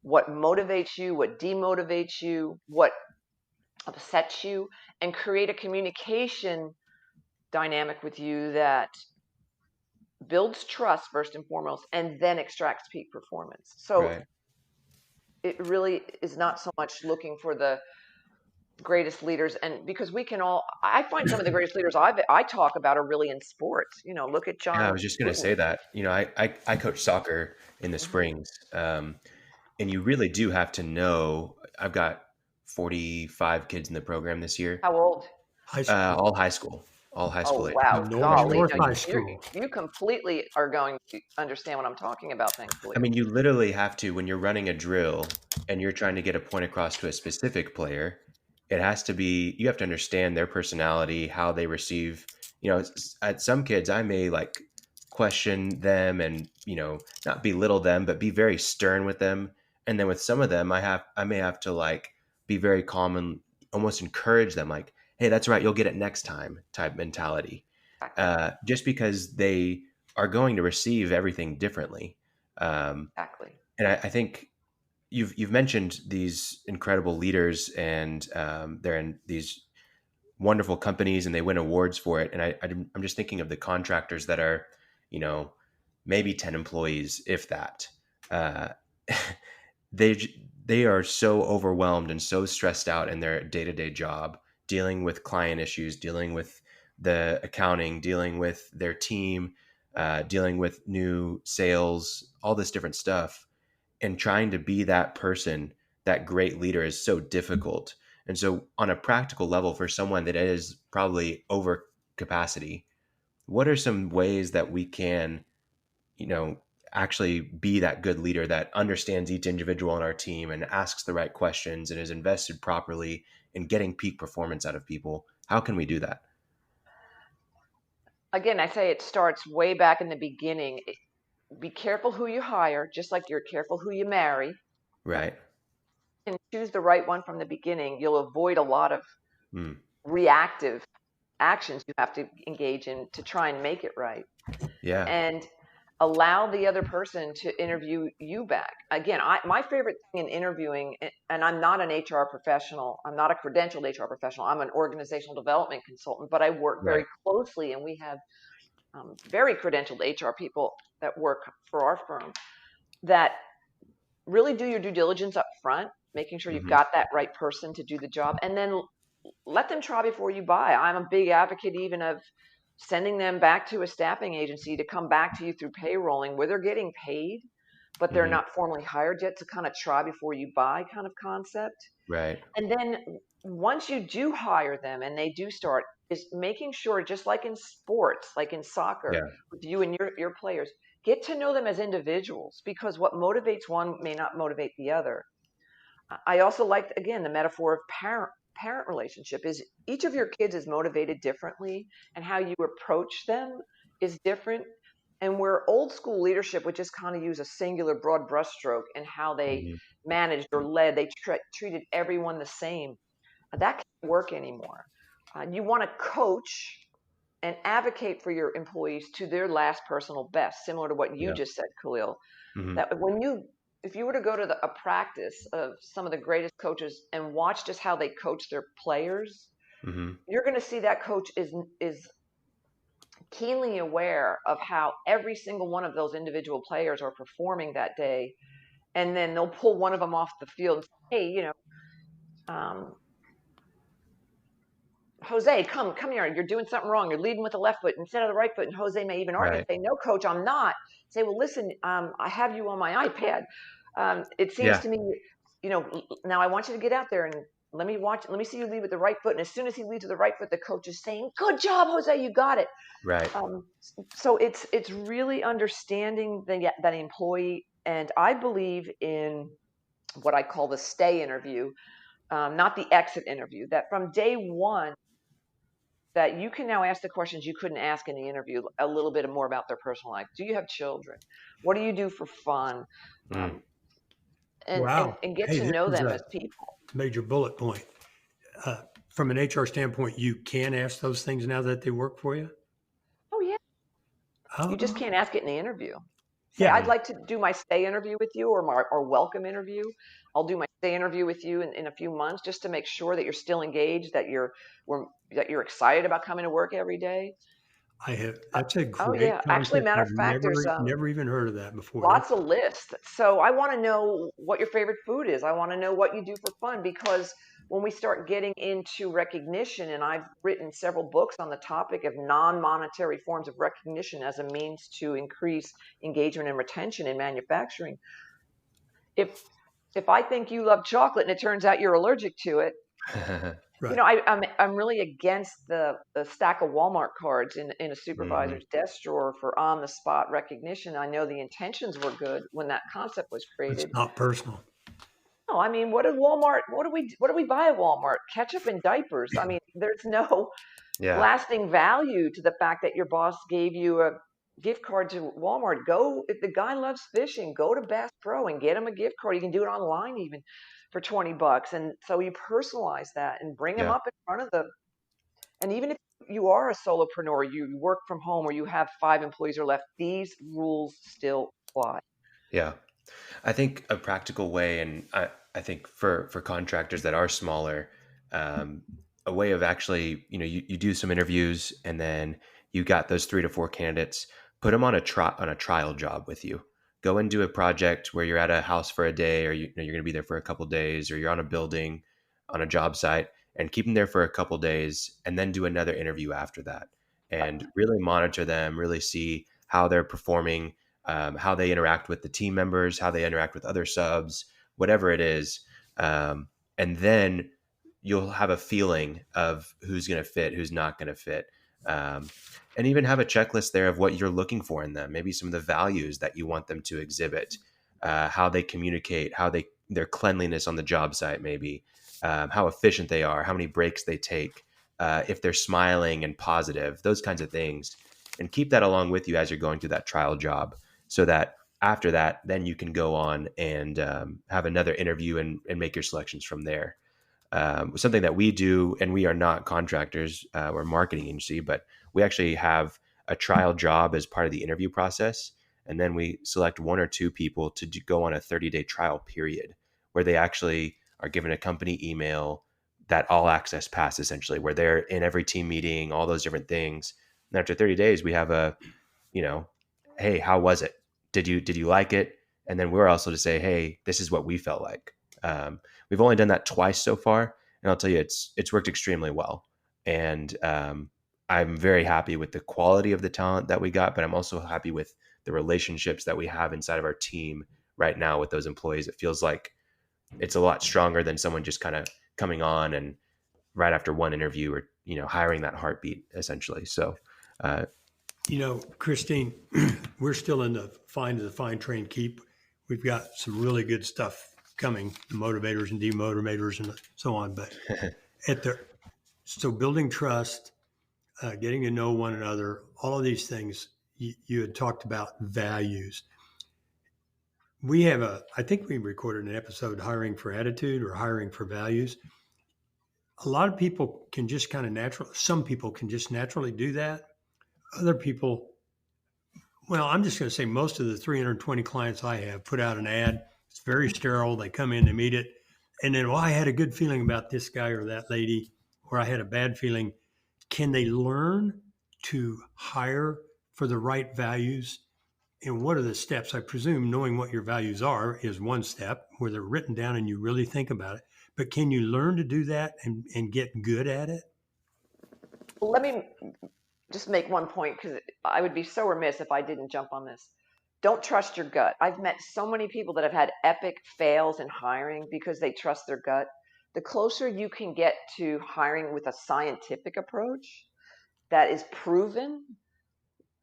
what motivates you, what demotivates you, what upsets you, and create a communication dynamic with you that builds trust first and foremost, and then extracts peak performance. So it really is not so much looking for the greatest leaders, and because we can all, I find some of the greatest leaders I talk about are really in sports. Look at John. Yeah, I was just going to say that. I coach soccer in the springs, and you really do have to know. I've got 45 kids in the program this year. How old? High school. All high school. All high school. Wow. Golly. North High School. You completely are going to understand what I'm talking about, thankfully. I mean, you literally have to, when you're running a drill and you're trying to get a point across to a specific player, it has to be, you have to understand their personality, how they receive, at some kids, I may question them and, not belittle them, but be very stern with them. And then with some of them, I may have to be very calm and almost encourage them, hey, that's right, you'll get it next time type mentality. Just because they are going to receive everything differently. Exactly. And I think you've mentioned these incredible leaders, and they're in these wonderful companies and they win awards for it. And I'm just thinking of the contractors that are, maybe 10 employees, if that. They are so overwhelmed and so stressed out in their day-to-day job, dealing with client issues, dealing with the accounting, dealing with their team, dealing with new sales, all this different stuff. And trying to be that person, that great leader, is so difficult. And so on a practical level, for someone that is probably over capacity, what are some ways that we can, actually be that good leader that understands each individual on our team and asks the right questions and is invested properly in getting peak performance out of people? How can we do that? Again, I say it starts way back in the beginning. Be careful who you hire, just like you're careful who you marry. Right. And choose the right one from the beginning. You'll avoid a lot of reactive actions you have to engage in to try and make it right. Yeah. And allow the other person to interview you back. Again, my favorite thing in interviewing, and I'm not an HR professional, I'm not a credentialed HR professional, I'm an organizational development consultant, but I work very closely, and we have very credentialed HR people that work for our firm that really do your due diligence up front, making sure you've got that right person to do the job, and then let them try before you buy. I'm a big advocate even of sending them back to a staffing agency to come back to you through payrolling where they're getting paid, but they're not formally hired yet, to kind of try before you buy kind of concept. Right. And then once you do hire them and they do start, is making sure, just like in sports, like in soccer, with you and your players, get to know them as individuals, because what motivates one may not motivate the other. I also like, again, the metaphor of parent relationship is each of your kids is motivated differently, and how you approach them is different. And where old school leadership would just kind of use a singular broad brushstroke in how they Mhm. managed or led, they treated everyone the same. That can't work anymore. You want to coach and advocate for your employees to their last personal best, similar to what you Yeah. just said, Khalil. Mhm. That if you were to go to a practice of some of the greatest coaches and watch just how they coach their players, Mhm. you're going to see that coach is keenly aware of how every single one of those individual players are performing that day, and then they'll pull one of them off the field and say, hey, Jose, come here. You're doing something wrong. You're leading with the left foot instead of the right foot. And Jose may even argue and Right. say, no, coach, I'm not. Say, well, listen, I have you on my iPad. It seems Yeah. to me, now I want you to get out there and let me see you lead with the right foot. And as soon as he leads with the right foot, the coach is saying, good job, Jose, you got it. Right. So it's really understanding that employee. And I believe in what I call the stay interview, not the exit interview, that from day one, that you can now ask the questions you couldn't ask in the interview a little bit more about their personal life. Do you have children? What do you do for fun? Mm. Um, and, and, Wow. and get Hey, to this know is them a as people. major bullet point. From an HR standpoint, you can ask those things now that they work for you? Oh, yeah. You just Oh, can't ask it in the interview. Say, yeah. I'd like to do my stay interview with you or welcome interview. I'll do my stay interview with you in a few months just to make sure that you're still engaged, that you're excited about coming to work every day. I have. That's a Oh, great yeah. Actually, concept. matter of I've fact, there's never even heard of that before. lots of lists. So I want to know what your favorite food is. I want to know what you do for fun, because when we start getting into recognition, and I've written several books on the topic of non-monetary forms of recognition as a means to increase engagement and retention in manufacturing. If if I think you love chocolate and it turns out you're allergic to it, Right. I'm really against the stack of Walmart cards in a Mhm. supervisor's desk drawer for on the spot recognition. I know the intentions were good when that concept was It's created. not personal. No, I mean, what do we buy at Walmart? Ketchup and diapers. I mean, there's no Yeah. lasting value to the fact that your boss gave you a gift card to Walmart. Go, if the guy loves fishing, go to Bass Pro and get him a gift card. You can do it online even for $20. And so you personalize that and bring him Yeah. up in front of and even if you are a solopreneur, you work from home or you have 5 employees or less, these rules still apply. Yeah. I think a practical way, and I think for contractors that are smaller, um, a way of actually, you do some interviews and then you got those 3 to 4 candidates, put them on a trial job with you. Go and do a project where you're at a house for a day, or you're going to be there for a couple days, or you're on a building, on a job site, and keep them there for a couple days, and then do another interview after that, and really monitor them, really see how they're performing, how they interact with the team members, how they interact with other subs, whatever it is. Um, and then you'll have a feeling of who's going to fit, who's not going to fit. Um, and even have a checklist there of what you're looking for in them, maybe some of the values that you want them to exhibit, how they communicate, their cleanliness on the job site, maybe, how efficient they are, how many breaks they take, if they're smiling and positive, those kinds of things. And keep that along with you as you're going through that trial job, so that after that, then you can go on and have another interview and make your selections from there. Something that we do, and we are not contractors, we're a marketing agency, but we actually have a trial job as part of the interview process. And then we select 1 or 2 people to go on a 30-day trial period where they actually are given a company email, that all access pass, essentially, where they're in every team meeting, all those different things. And after 30 days, we have you know, hey, how was it? Did you like it? And then we're also to say, hey, this is what we felt like. We've only done that twice so far, and I'll tell you, it's worked extremely well. And I'm very happy with the quality of the talent that we got, but I'm also happy with the relationships that we have inside of our team right now with those employees. It feels like it's a lot stronger than someone just kind of coming on and right after one interview, or hiring that heartbeat, essentially. So uh, Kristine, we're still in the find the fine train keep. We've got some really good stuff coming, motivators and demotivators and so on. But so building trust, getting to know one another, all of these things, you had talked about values. I think we recorded an episode, Hiring for Attitude or Hiring for Values. A lot of people can just some people can just naturally do that. Other people, well, I'm just going to say most of the 320 clients I have put out an ad. It's very sterile. They come in, they meet it. And then, well, I had a good feeling about this guy or that lady, or I had a bad feeling. Can they learn to hire for the right values? And what are the steps? I presume knowing what your values are is one step where they're written down and you really think about it. But can you learn to do that and get good at it? Let me just make one point, because I would be so remiss if I didn't jump on this. Don't trust your gut. I've met so many people that have had epic fails in hiring because they trust their gut. The closer you can get to hiring with a scientific approach that is proven,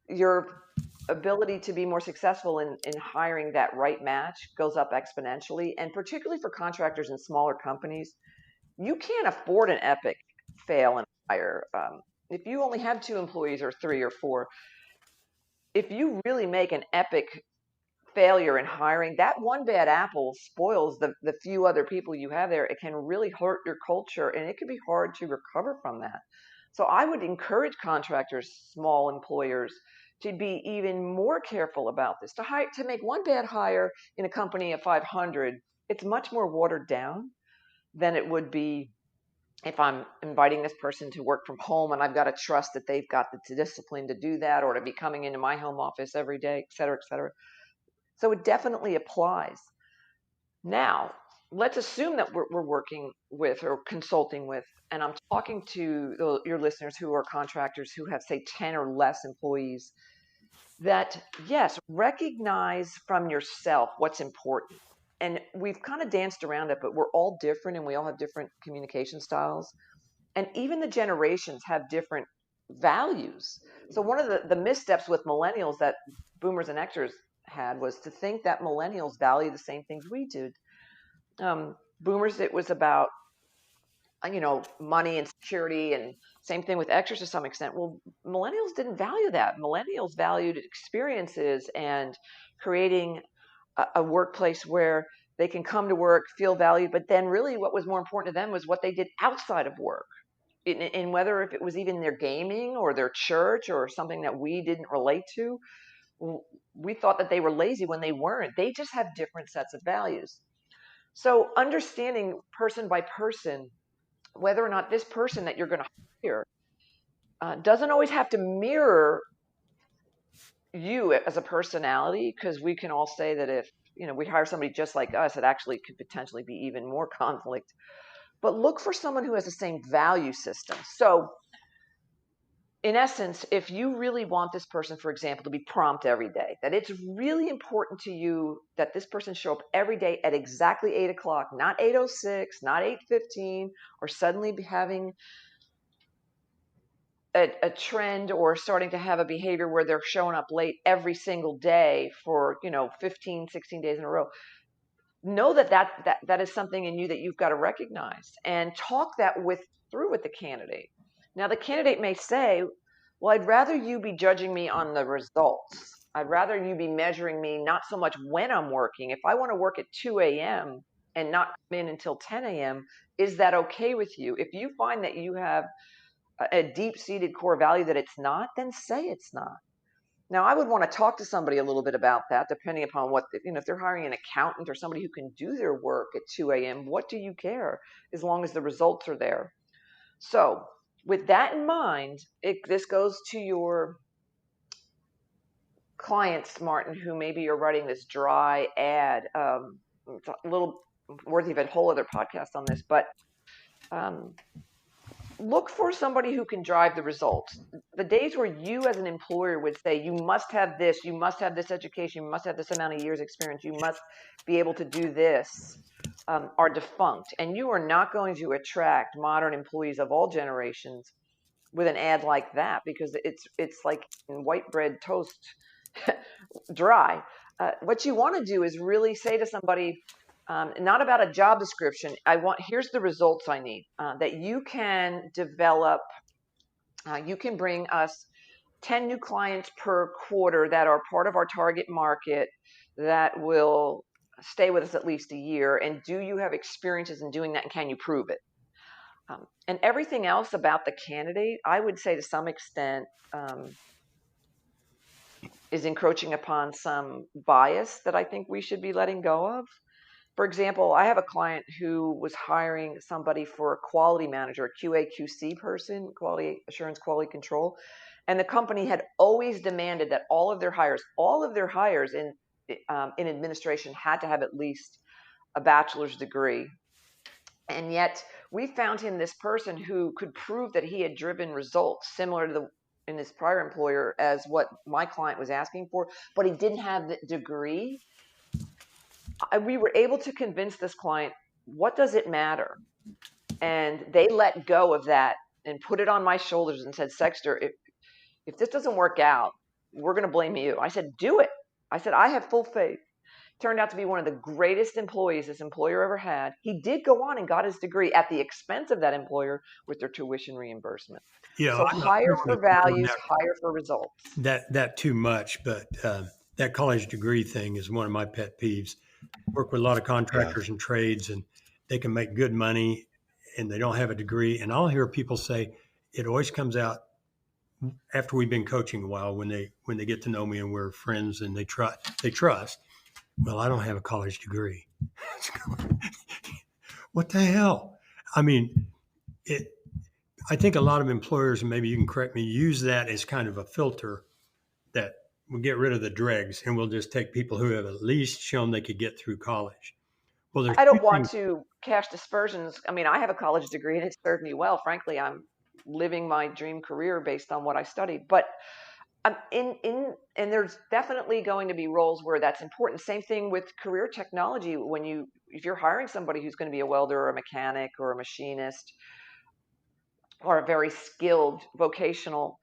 your ability to be more successful in hiring that right match goes up exponentially. And particularly for contractors in smaller companies, you can't afford an epic fail and hire. If you only have 2 employees or 3 or 4, if you really make an epic failure in hiring, that one bad apple spoils the few other people you have there. It can really hurt your culture, and it can be hard to recover from that. So I would encourage contractors, small employers, to be even more careful about this. To make one bad hire in a company of 500, it's much more watered down than it would be if I'm inviting this person to work from home and I've got to trust that they've got the discipline to do that, or to be coming into my home office every day, et cetera, et cetera. So it definitely applies. Now, let's assume that we're working with or consulting with, and I'm talking to your listeners who are contractors who have, say, 10 or less employees, that yes, recognize from yourself what's important. And we've kind of danced around it, but we're all different and we all have different communication styles. And even the generations have different values. So one of the missteps with millennials that boomers and Xers had was to think that millennials value the same things we do. Boomers, it was about money and security, and same thing with Xers to some extent. Well, millennials didn't value that. Millennials valued experiences and creating a workplace where they can come to work, feel valued, but then really what was more important to them was what they did outside of work. In whether if it was even their gaming or their church or something that we didn't relate to, we thought that they were lazy when they weren't. They just have different sets of values. So understanding person by person, whether or not this person that you're going to hire doesn't always have to mirror you as a personality, because we can all say that if we hire somebody just like us, it actually could potentially be even more conflict. But look for someone who has the same value system. So in essence, if you really want this person, for example, to be prompt every day, that it's really important to you that this person show up every day at exactly 8 o'clock, not 8:06, not 8:15, or suddenly be having a trend or starting to have a behavior where they're showing up late every single day for 15, 16 days in a row. Know that is something in you that you've got to recognize and talk that through with the candidate. Now, the candidate may say, well, I'd rather you be judging me on the results. I'd rather you be measuring me not so much when I'm working. If I want to work at 2 a.m. and not come in until 10 a.m., is that okay with you? If you find that you have a deep-seated core value that it's not, then say it's not. Now, I would want to talk to somebody a little bit about that, depending upon what, if they're hiring an accountant or somebody who can do their work at 2 a.m., what do you care as long as the results are there? So with that in mind, this goes to your clients, Martin, who maybe you're writing this dry ad. It's a little worthy of a whole other podcast on this, but look for somebody who can drive the results. The days where you as an employer would say, you must have this education, you must have this amount of years experience, you must be able to do this, are defunct. And you are not going to attract modern employees of all generations with an ad like that, because it's like white bread toast dry. What you want to do is really say to somebody, not about a job description. Here's the results I need, that you can develop. You can bring us 10 new clients per quarter that are part of our target market that will stay with us at least a year? And do you have experiences in doing that? And can you prove it? And everything else about the candidate, I would say to some extent, is encroaching upon some bias that I think we should be letting go of. For example, I have a client who was hiring somebody for a quality manager, a QA QC person, quality assurance, quality control. And the company had always demanded that all of their hires in administration had to have at least a bachelor's degree. And yet we found him this person who could prove that he had driven results similar to in his prior employer as what my client was asking for, but he didn't have the degree. We were able to convince this client, what does it matter? And they let go of that and put it on my shoulders and said, Sexter, if this doesn't work out, we're going to blame you. I said, do it. I said, I have full faith. Turned out to be one of the greatest employees this employer ever had. He did go on and got his degree at the expense of that employer with their tuition reimbursement. Yeah, So hire for values, hire for results. That too much, but that college degree thing is one of my pet peeves. Work with a lot of contractors and trades, and they can make good money, and they don't have a degree. And I'll hear people say it always comes out after we've been coaching a while when they get to know me and we're friends and they trust. Well, I don't have a college degree. What the hell? I mean, I think a lot of employers, and maybe you can correct me, use that as kind of a filter that we'll get rid of the dregs and we'll just take people who have at least shown they could get through college. Well, I don't want to cast aspersions. I mean, I have a college degree and it served me well. Frankly, I'm living my dream career based on what I studied. But and there's definitely going to be roles where that's important. Same thing with career technology. If you're hiring somebody who's going to be a welder or a mechanic or a machinist or a very skilled vocational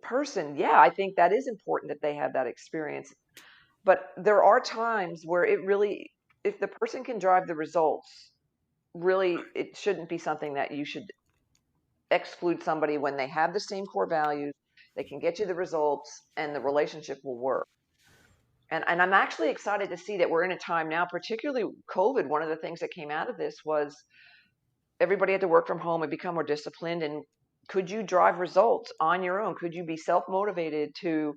person, yeah, I think that is important that they have that experience. But there are times where if the person can drive the results, really, it shouldn't be something that you should exclude somebody when they have the same core values, they can get you the results, and the relationship will work. And I'm actually excited to see that we're in a time now, particularly COVID. One of the things that came out of this was everybody had to work from home and become more disciplined. And could you drive results on your own? Could you be self-motivated to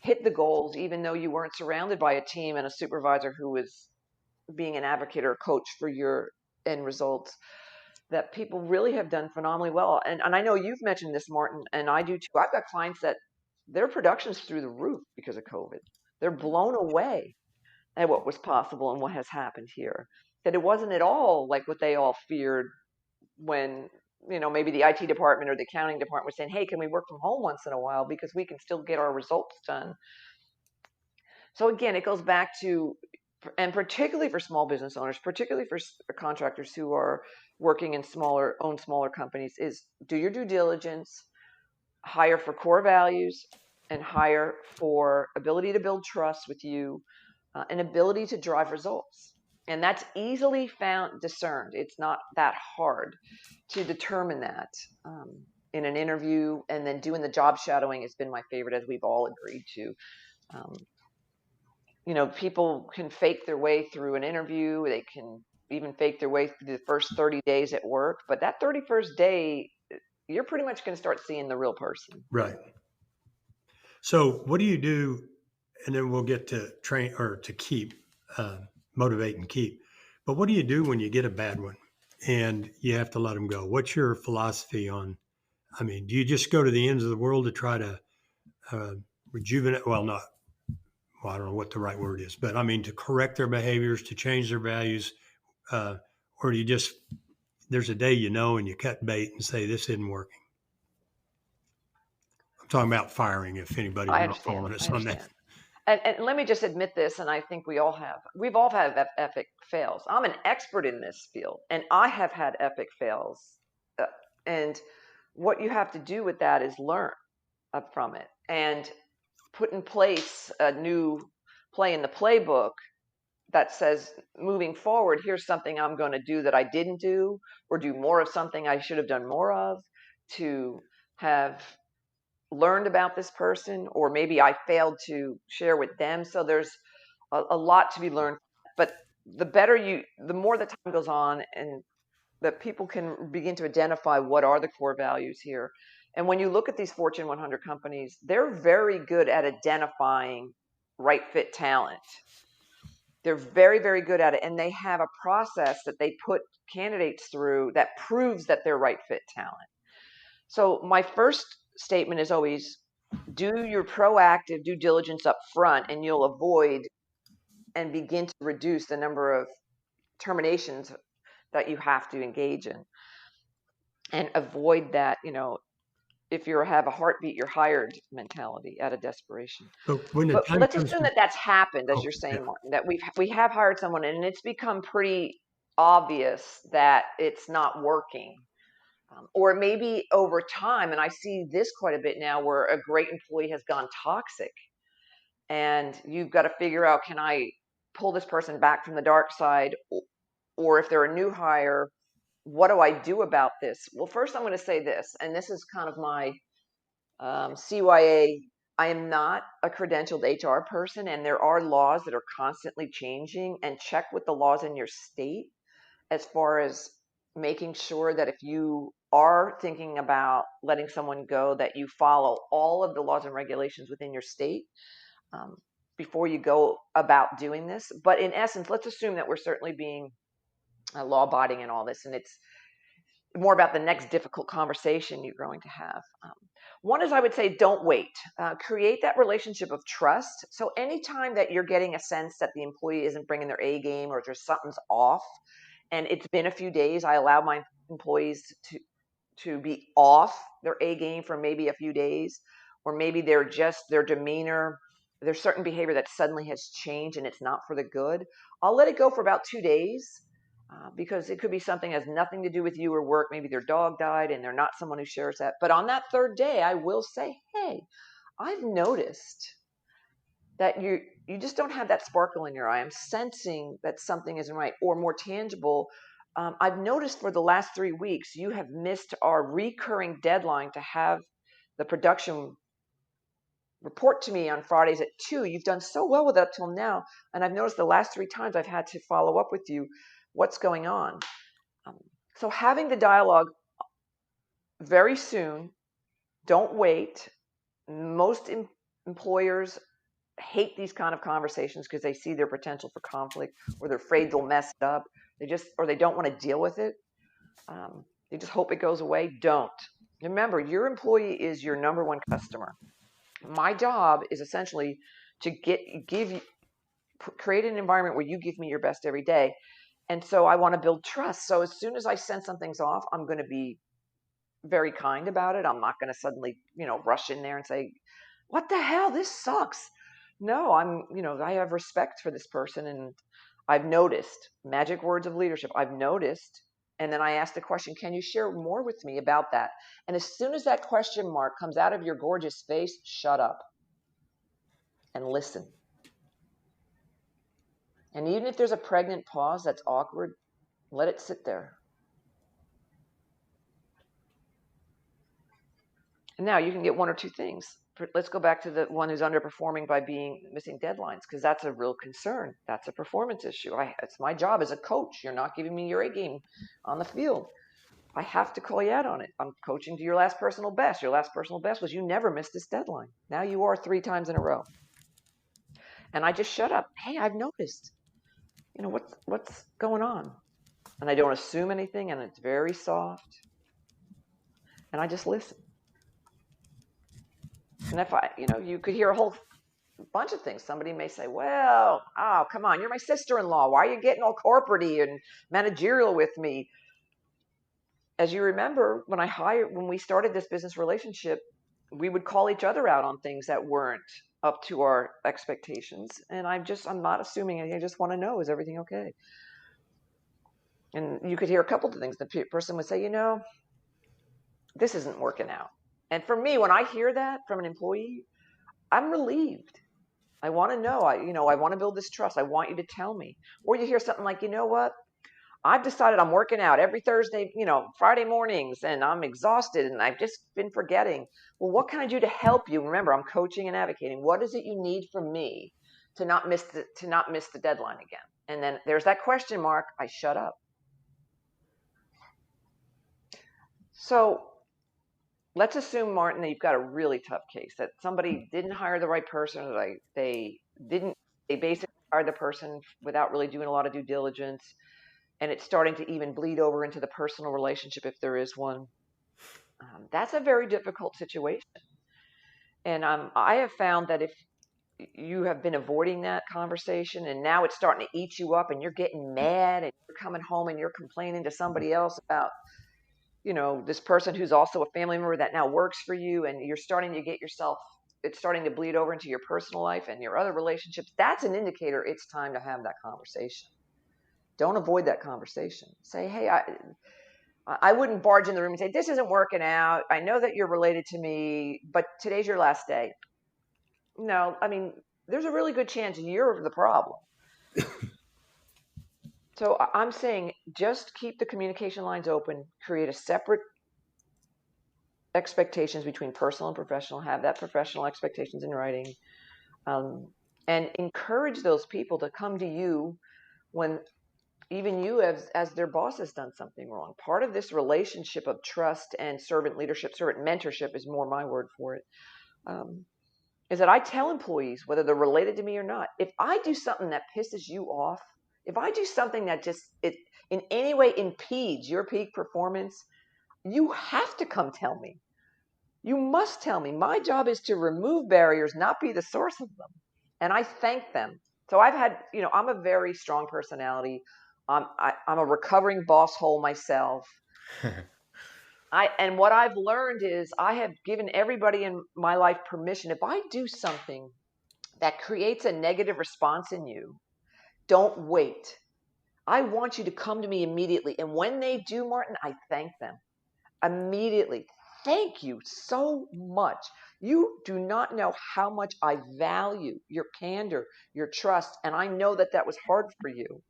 hit the goals, even though you weren't surrounded by a team and a supervisor who was being an advocate or a coach for your end results? That people really have done phenomenally well. And I know you've mentioned this, Martin, and I do too. I've got clients that their production's through the roof because of COVID. They're blown away at what was possible and what has happened here. That it wasn't at all like what they all feared when, maybe the IT department or the accounting department was saying, hey, can we work from home once in a while because we can still get our results done. So again, it goes back to, and particularly for small business owners, particularly for contractors who are working in smaller companies, is do your due diligence, hire for core values, and hire for ability to build trust with you, and ability to drive results. And that's easily discerned. It's not that hard to determine that in an interview, and then doing the job shadowing has been my favorite, as we've all agreed to. People can fake their way through an interview. They can even fake their way through the first 30 days at work. But that 31st day, you're pretty much going to start seeing the real person. Right. So what do you do? And then we'll get to train or to keep, motivate and keep. But what do you do when you get a bad one and you have to let them go? What's your philosophy on, do you just go to the ends of the world to try to rejuvenate? I don't know what the right word is, but to correct their behaviors, to change their values, or do you just, there's a day and you cut bait and say, this isn't working? I'm talking about firing, if anybody's not following us on that. And let me just admit this, and I think we've all had epic fails. I'm an expert in this field, and I have had epic fails. And what you have to do with that is learn from it and put in place a new play in the playbook that says, moving forward, here's something I'm going to do that I didn't do, or do more of something I should have done more of, to have learned about this person, or maybe I failed to share with them. So there's a lot to be learned. But the more the time goes on, and that people can begin to identify what are the core values here. And when you look at these Fortune 100 companies, they're very good at identifying right fit talent. They're very, very good at it. And they have a process that they put candidates through that proves that they're right fit talent. So my first statement is always do your proactive due diligence up front, and you'll avoid and begin to reduce the number of terminations that you have to engage in, and avoid that, if you have a heartbeat, you're hired mentality out of desperation. But when the But time let's comes assume to, that that's happened, as oh, you're yeah. saying, Martin, that we have hired someone and it's become pretty obvious that it's not working. Or maybe over time, and I see this quite a bit now, where a great employee has gone toxic, and you've got to figure out, can I pull this person back from the dark side? Or if they're a new hire, what do I do about this? Well, first I'm going to say this, and this is kind of my CYA. I am not a credentialed HR person, and there are laws that are constantly changing, and check with the laws in your state as far as making sure that if you are thinking about letting someone go, that you follow all of the laws and regulations within your state um, before you go about doing this. But in essence, let's assume that we're certainly being law-abiding in all this, and it's more about the next difficult conversation you're going to have. One is, I would say, don't wait. Create that relationship of trust. So anytime that you're getting a sense that the employee isn't bringing their A game, or there's something's off, and it's been a few days, I allow my employees to be off their A game for maybe a few days, or maybe they're just, their demeanor, there's certain behavior that suddenly has changed and it's not for the good. I'll let it go for about 2 days. Because it could be something that has nothing to do with you or work. Maybe their dog died and they're not someone who shares that. But on that third day, I will say, hey, I've noticed that you just don't have that sparkle in your eye. I'm sensing that something isn't right. Or more tangible, I've noticed for the last 3 weeks, you have missed our recurring deadline to have the production report to me on Fridays at 2. You've done so well with it up till now. And I've noticed the last 3 times I've had to follow up with you. What's going on? So having the dialogue very soon, don't wait. Most employers hate these kind of conversations because they see their potential for conflict, or they're afraid they'll mess it up. Or they don't want to deal with it. They just hope it goes away. Don't. Remember, your employee is your number one customer. My job is essentially to create an environment where you give me your best every day. And so I want to build trust. So as soon as I sense something's off, I'm going to be very kind about it. I'm not going to suddenly, rush in there and say, what the hell? This sucks. No, I have respect for this person. And I've noticed, magic words of leadership, I've noticed. And then I ask the question, can you share more with me about that? And as soon as that question mark comes out of your gorgeous face, shut up and listen. And even if there's a pregnant pause that's awkward, let it sit there. And now you can get one or two things. Let's go back to the one who's underperforming by missing deadlines, because that's a real concern. That's a performance issue. It's my job as a coach. You're not giving me your A game on the field. I have to call you out on it. I'm coaching to your last personal best. Your last personal best was you never missed this deadline. Now you are 3 times in a row. And I just shut up. Hey, I've noticed. What's going on? And I don't assume anything, and it's very soft. And I just listen. And if you could hear a whole bunch of things. Somebody may say, well, oh, come on, you're my sister-in-law. Why are you getting all corporate-y and managerial with me? As you remember, when we started this business relationship, we would call each other out on things that weren't up to our expectations. And I'm not assuming anything. I just want to know, is everything okay? And you could hear a couple of things. The person would say, this isn't working out. And for me, when I hear that from an employee, I'm relieved. I want to know. I want to build this trust. I want you to tell me. Or you hear something like, you know what? I've decided I'm working out every Thursday, Friday mornings, and I'm exhausted and I've just been forgetting. Well, what can I do to help you? Remember, I'm coaching and advocating. What is it you need from me to not miss the deadline again? And then there's that question mark. I shut up. So let's assume, Martin, that you've got a really tough case, that somebody didn't hire the right person, or they basically hired the person without really doing a lot of due diligence, and it's starting to even bleed over into the personal relationship if there is one. That's a very difficult situation. And I have found that if you have been avoiding that conversation and now it's starting to eat you up and you're getting mad and you're coming home and you're complaining to somebody else about, this person who's also a family member that now works for you, and you're starting to it's starting to bleed over into your personal life and your other relationships, that's an indicator it's time to have that conversation. Don't avoid that conversation. Say, hey, I wouldn't barge in the room and say, this isn't working out. I know that you're related to me, but today's your last day. No, I mean, there's a really good chance you're the problem. So I'm saying just keep the communication lines open, create a separate expectations between personal and professional, have that professional expectations in writing, and encourage those people to come to you when even you as their boss has done something wrong. Part of this relationship of trust and servant leadership, servant mentorship is more my word for it, is that I tell employees, whether they're related to me or not, if I do something that pisses you off, if I do something that just it in any way impedes your peak performance, you have to come tell me. You must tell me. My job is to remove barriers, not be the source of them. And I thank them. So I've had, I'm a very strong personality. I'm a recovering boss hole myself. And what I've learned is I have given everybody in my life permission. If I do something that creates a negative response in you, don't wait. I want you to come to me immediately. And when they do, Martin, I thank them immediately. Thank you so much. You do not know how much I value your candor, your trust. And I know that was hard for you.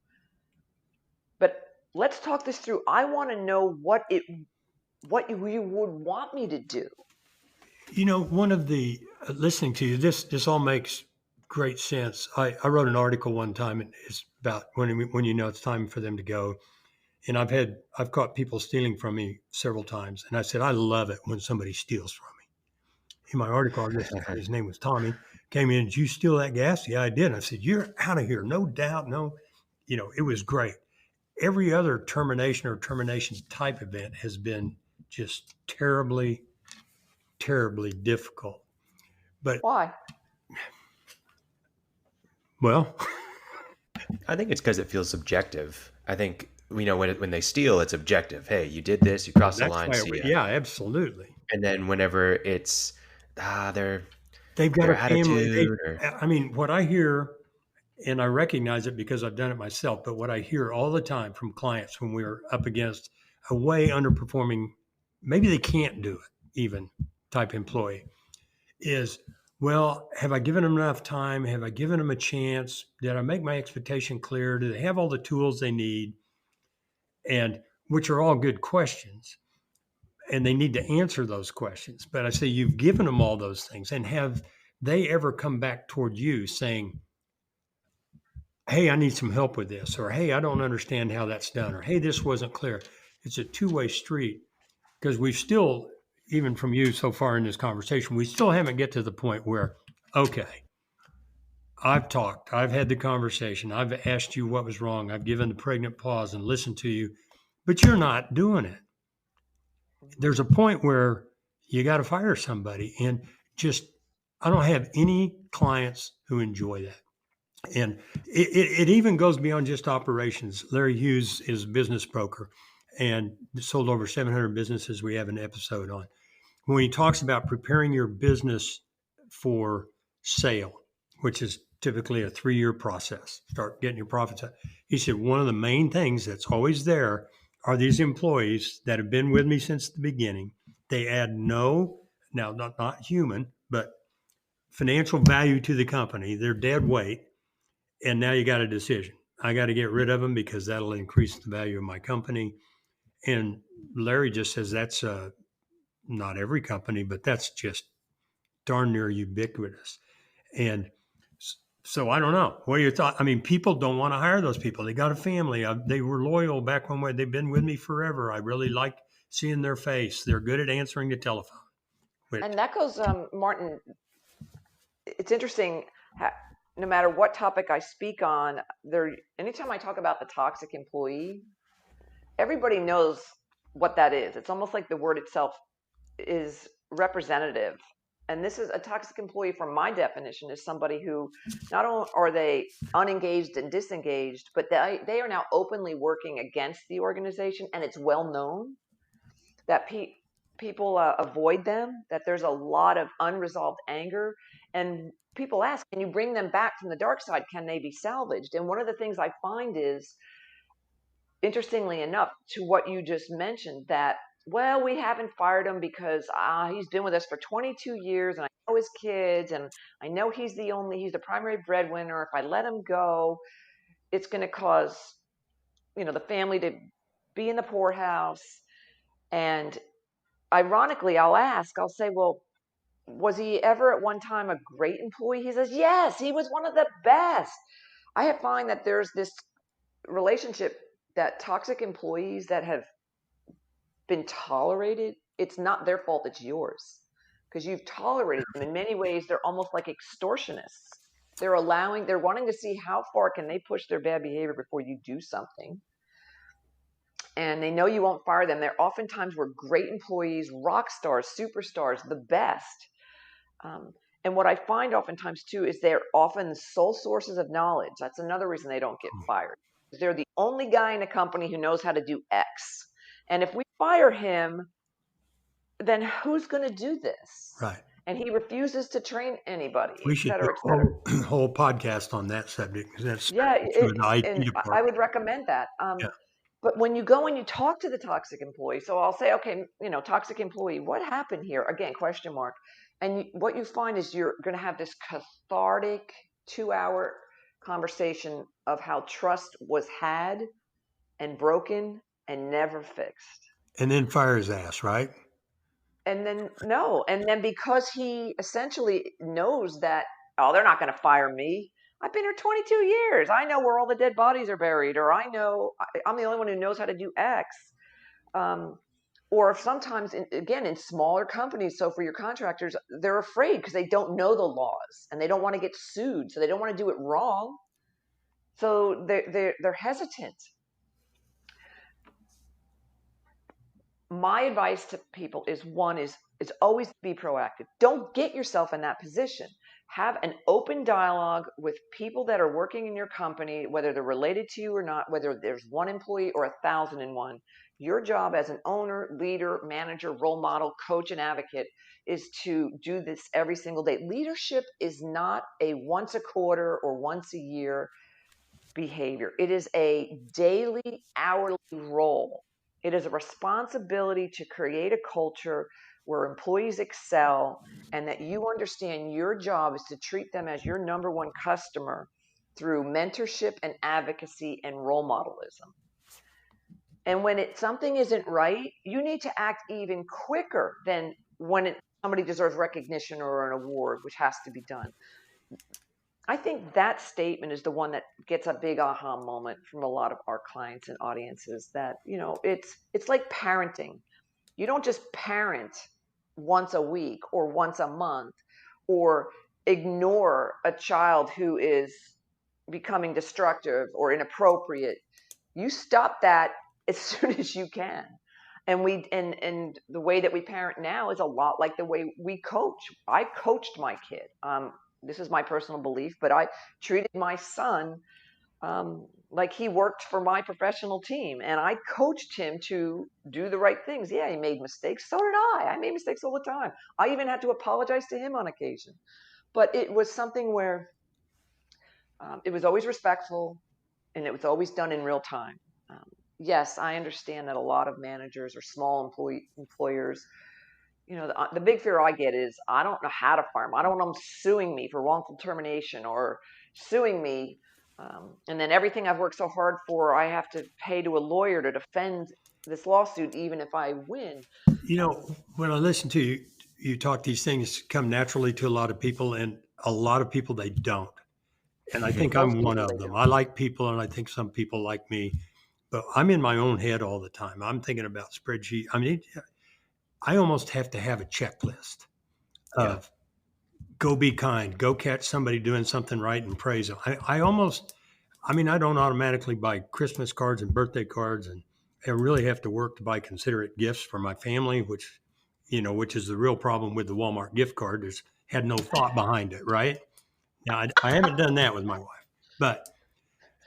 But let's talk this through. I want to know what you would want me to do. One of the listening to you, this all makes great sense. I wrote an article one time, and it's about when it's time for them to go. And I've caught people stealing from me several times. And I said, I love it when somebody steals from me. In my article, his name was Tommy, came in, did you steal that gas? Yeah, I did. And I said, you're out of here. No doubt. No, it was great. Every other termination type event has been just terribly, terribly difficult. But why? Well, I think it's because it feels subjective. I think when they steal, it's objective. Hey, you did this, you crossed the line. Yeah, absolutely. And then whenever it's they've got a family. What I hear, and I recognize it because I've done it myself, but what I hear all the time from clients when we're up against a way underperforming, maybe they can't do it even type employee, is, well, have I given them enough time? Have I given them a chance? Did I make my expectation clear? Do they have all the tools they need? And which are all good questions. And they need to answer those questions. But I say, you've given them all those things. And have they ever come back toward you saying, hey, I need some help with this, or hey, I don't understand how that's done, or hey, this wasn't clear? It's a two-way street, because we've still, even from you so far in this conversation, we still haven't get to the point where, okay, I've talked, I've had the conversation, I've asked you what was wrong, I've given the pregnant pause and listened to you, but you're not doing it. There's a point where you got to fire somebody, and I don't have any clients who enjoy that. And it even goes beyond just operations. Larry Hughes is a business broker and sold over 700 businesses. We have an episode on when he talks about preparing your business for sale, which is typically a 3-year process. Start getting your profits up. He said, one of the main things that's always there are these employees that have been with me since the beginning. They add not human, but financial value to the company. They're dead weight. And now you got a decision. I got to get rid of them because that'll increase the value of my company. And Larry just says that's not every company, but that's just darn near ubiquitous. And so I don't know. What are your thoughts? I mean, people don't want to hire those people. They got a family. They were loyal back when they've been with me forever. I really like seeing their face. They're good at answering the telephone. And that goes, Martin, it's interesting. No matter what topic I speak on, anytime I talk about the toxic employee, everybody knows what that is. It's almost like the word itself is representative. And this is a toxic employee, from my definition, is somebody who not only are they unengaged and disengaged, but they are now openly working against the organization, and it's well known that people avoid them, that there's a lot of unresolved anger. And people ask, can you bring them back from the dark side? Can they be salvaged? And one of the things I find is, interestingly enough, to what you just mentioned, that, well, we haven't fired him because he's been with us for 22 years and I know his kids and I know he's the primary breadwinner. If I let him go, it's going to cause, the family to be in the poorhouse. And ironically, I'll say, well, was he ever at one time a great employee? He says, yes, he was one of the best. I find that there's this relationship that toxic employees that have been tolerated, it's not their fault, it's yours, because you've tolerated them. In many ways, they're almost like extortionists. They're wanting to see how far can they push their bad behavior before you do something. And they know you won't fire them. They're oftentimes were great employees, rock stars, superstars, the best. And what I find oftentimes too is they're often sole sources of knowledge. That's another reason they don't get fired. They're the only guy in a company who knows how to do X. And if we fire him, then who's going to do this? Right. And he refuses to train anybody, We et should cetera, do et cetera. a whole podcast on that subject. That's Yeah, IT and I would recommend that. Yeah. But when you go and you talk to the toxic employee, so I'll say, okay, toxic employee, what happened here? Again, question mark. And what you find is you're going to have this cathartic 2-hour conversation of how trust was had and broken and never fixed. And then fire his ass, right? And then because he essentially knows that, oh, they're not going to fire me. I've been here 22 years. I know where all the dead bodies are buried, or I know I'm the only one who knows how to do X. Or if sometimes, in smaller companies, so for your contractors, they're afraid because they don't know the laws and they don't want to get sued, so they don't want to do it wrong. So they're hesitant. My advice to people is always be proactive. Don't get yourself in that position. Have an open dialogue with people that are working in your company, whether they're related to you or not, whether there's one employee or 1,001. Your job as an owner, leader, manager, role model, coach, and advocate is to do this every single day. Leadership is not a once a quarter or once a year behavior. It is a daily, hourly role. It is a responsibility to create a culture where employees excel, and that you understand your job is to treat them as your number one customer through mentorship and advocacy and role modelism. And when something isn't right, you need to act even quicker than when somebody deserves recognition or an award, which has to be done. I think that statement is the one that gets a big aha moment from a lot of our clients and audiences, that, it's like parenting. You don't just parent once a week or once a month or ignore a child who is becoming destructive or inappropriate. You stop that as soon as you can. And the way that we parent now is a lot like the way we coach. I coached my kid. This is my personal belief, but I treated my son like he worked for my professional team, and I coached him to do the right things. Yeah, he made mistakes. So did I. I made mistakes all the time. I even had to apologize to him on occasion. But it was something where it was always respectful, and it was always done in real time. Yes, I understand that a lot of managers or small employers, the big fear I get is I don't know how to fire them. I don't want them suing me for wrongful termination or suing me And then everything I've worked so hard for, I have to pay to a lawyer to defend this lawsuit, even if I win. You know, when I listen to you, you talk, these things come naturally to a lot of people, and a lot of people they don't. And I think Most I'm one people, of they them. don't. I like people, and I think some people like me, but I'm in my own head all the time. I'm thinking about spreadsheet. I mean, I almost have to have a checklist Yeah. of go be kind, go catch somebody doing something right and praise them. I almost, I mean, I don't automatically buy Christmas cards and birthday cards, and I really have to work to buy considerate gifts for my family, which, you know, which is the real problem with the Walmart gift card. There's had no thought behind it, right? Now, I haven't done that with my wife, but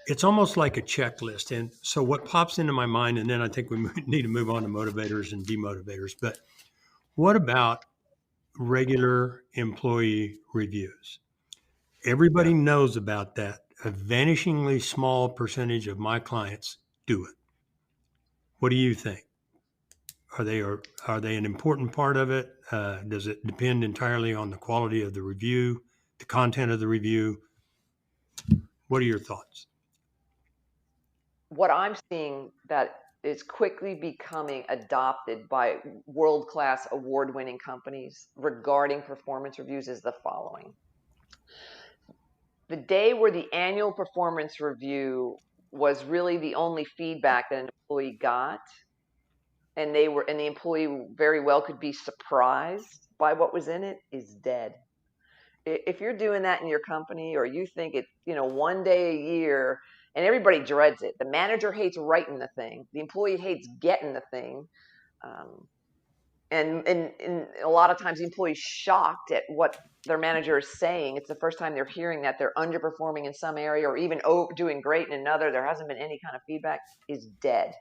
it's almost like a checklist. And so what pops into my mind, and then I think we need to move on to motivators and demotivators, but what about regular employee reviews? Yeah. Everybody knows about that. A vanishingly small percentage of my clients do it. What do you think? Are they an important part of it? Does it depend entirely on the quality of the review, the content of the review? What are your thoughts? What I'm seeing that is quickly becoming adopted by world-class award-winning companies regarding performance reviews is the following. The day where the annual performance review was really the only feedback that an employee got, and the employee very well could be surprised by what was in it, is dead. If you're doing that in your company, or you think it's, one day a year, and everybody dreads it. The manager hates writing the thing. The employee hates getting the thing. And a lot of times the employee's shocked at what their manager is saying. It's the first time they're hearing that they're underperforming in some area, or even doing great in another. There hasn't been any kind of feedback. Is dead.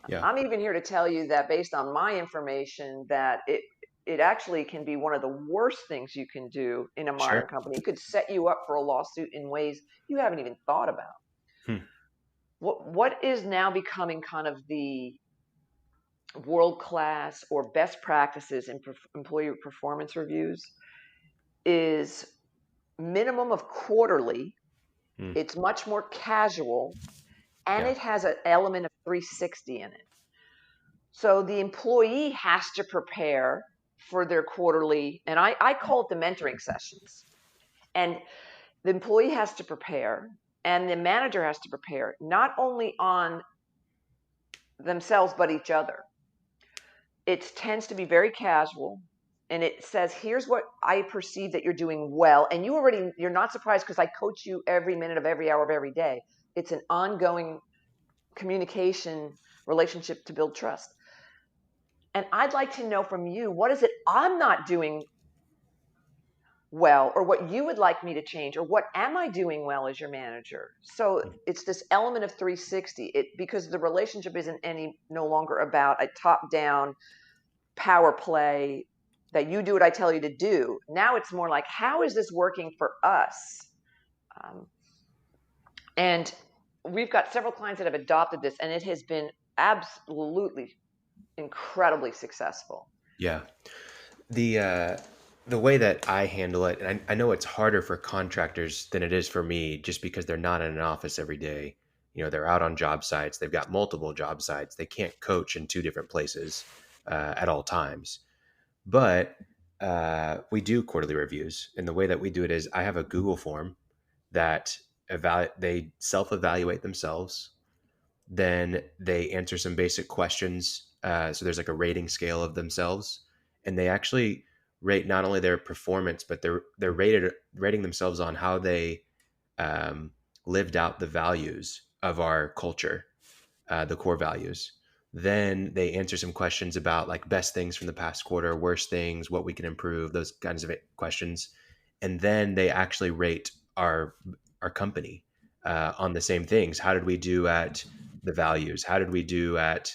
Yeah. I'm even here to tell you that based on my information, that it actually can be one of the worst things you can do in a modern Sure. company. It could set you up for a lawsuit in ways you haven't even thought about. Hmm. What is now becoming kind of the world class or best practices in employee performance reviews is minimum of quarterly. Hmm. It's much more casual, and Yeah. it has an element of 360 in it. So the employee has to prepare for their quarterly, and I call it the mentoring sessions. And the employee has to prepare, and the manager has to prepare, not only on themselves, but each other. It tends to be very casual, and it says, here's what I perceive that you're doing well. And you're not surprised, because I coach you every minute of every hour of every day. It's an ongoing communication relationship to build trust. And I'd like to know from you, what is it I'm not doing well, or what you would like me to change, or what am I doing well as your manager? So it's this element of 360, because the relationship isn't no longer about a top-down power play that you do what I tell you to do. Now it's more like, how is this working for us? And we've got several clients that have adopted this, and it has been absolutely incredibly successful. Yeah. The way that I handle it, and I know it's harder for contractors than it is for me, just because they're not in an office every day. They're out on job sites. They've got multiple job sites. They can't coach in two different places at all times. But we do quarterly reviews, and the way that we do it is I have a Google form that they self-evaluate themselves. Then they answer some basic questions. So there's like a rating scale of themselves, and they actually rate not only their performance, but they're rating themselves on how they lived out the values of our culture, the core values. Then they answer some questions about like best things from the past quarter, worst things, what we can improve, those kinds of questions. And then they actually rate our company on the same things. How did we do at the values? How did we do at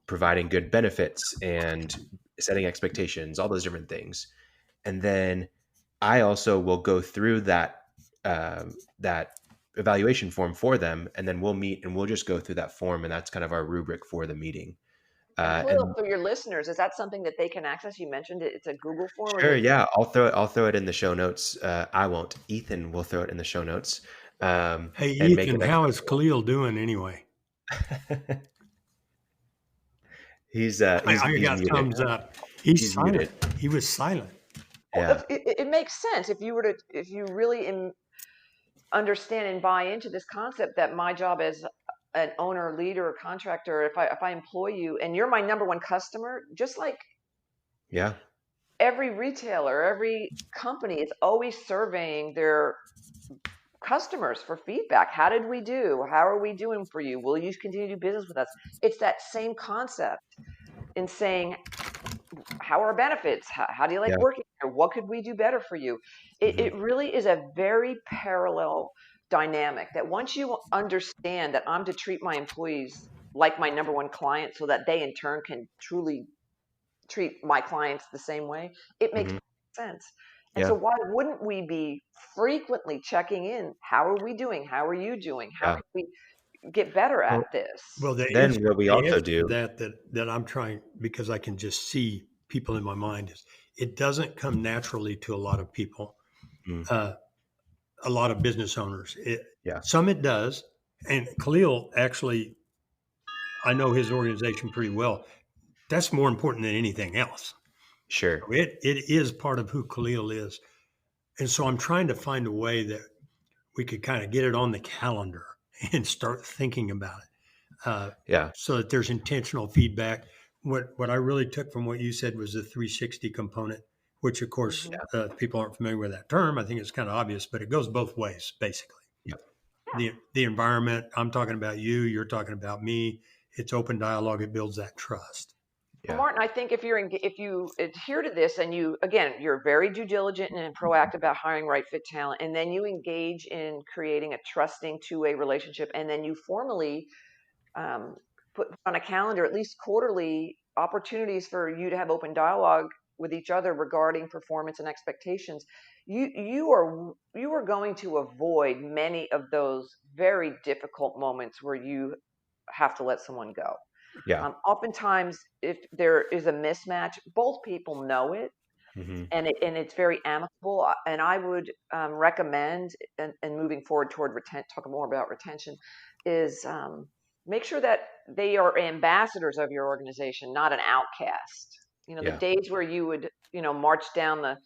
providing good benefits and setting expectations, all those different things. And then I also will go through that evaluation form for them, and then we'll meet and we'll just go through that form, and that's kind of our rubric for the meeting. And Khalil, And for your listeners, is that something that they can access? You mentioned it. It's a Google form, or sure, they. yeah, I'll throw it in the show notes. I won't. Ethan will throw it in the show notes, Hey, and make Ethan, it how is accessible. Khalil doing anyway? He's I got muted. thumbs up. He's He's muted. silent. He was silent. Well, Yeah. it makes sense if you really understand and buy into this concept that my job as an owner, leader, or contractor, if I employ you and you're my number one customer, just like Yeah. every retailer, every company is always surveying their customers for feedback. How did we do? How are we doing for you? Will you continue to do business with us? It's that same concept in saying, how are our benefits? How do you like Yeah. working here? What could we do better for you? Mhm. It really is a very parallel dynamic that once you understand that I'm to treat my employees like my number one client so that they in turn can truly treat my clients the same way, it makes Mhm. sense. And so Yeah. why wouldn't we be frequently checking in? How are we doing? How are you doing? How Yeah. can we get better at Well, this? Well, then what we the also answer to do. that I'm trying, because I can just see people in my mind, is it doesn't come naturally to a lot of people, Mm, uh, a lot of business owners. yeah. Some it does, and Khalil actually, I know his organization pretty well. That's more important than anything else. Sure. It is part of who Khalil is, and so I'm trying to find a way that we could kind of get it on the calendar and start thinking about it. Yeah. So that there's intentional feedback. What I really took from what you said was the 360 component, which of course Hmm. people aren't familiar with that term. I think it's kind of obvious, but it goes both ways basically. Yeah. Yeah. The environment. I'm talking about you. You're talking about me. It's open dialogue. It builds that trust. Well, Yeah. Martin, I think if you adhere to this and you're very due diligent and proactive about hiring right fit talent, and then you engage in creating a trusting two-way relationship, and then you formally um, put on a calendar at least quarterly opportunities for you to have open dialogue with each other regarding performance and expectations, you are going to avoid many of those very difficult moments where you have to let someone go. Yeah. Oftentimes, if there is a mismatch, both people know it, Mhm. and it's very amicable. And I would recommend, and moving forward toward talk more about retention, is make sure that they are ambassadors of your organization, not an outcast. The Yeah. days where you would march down the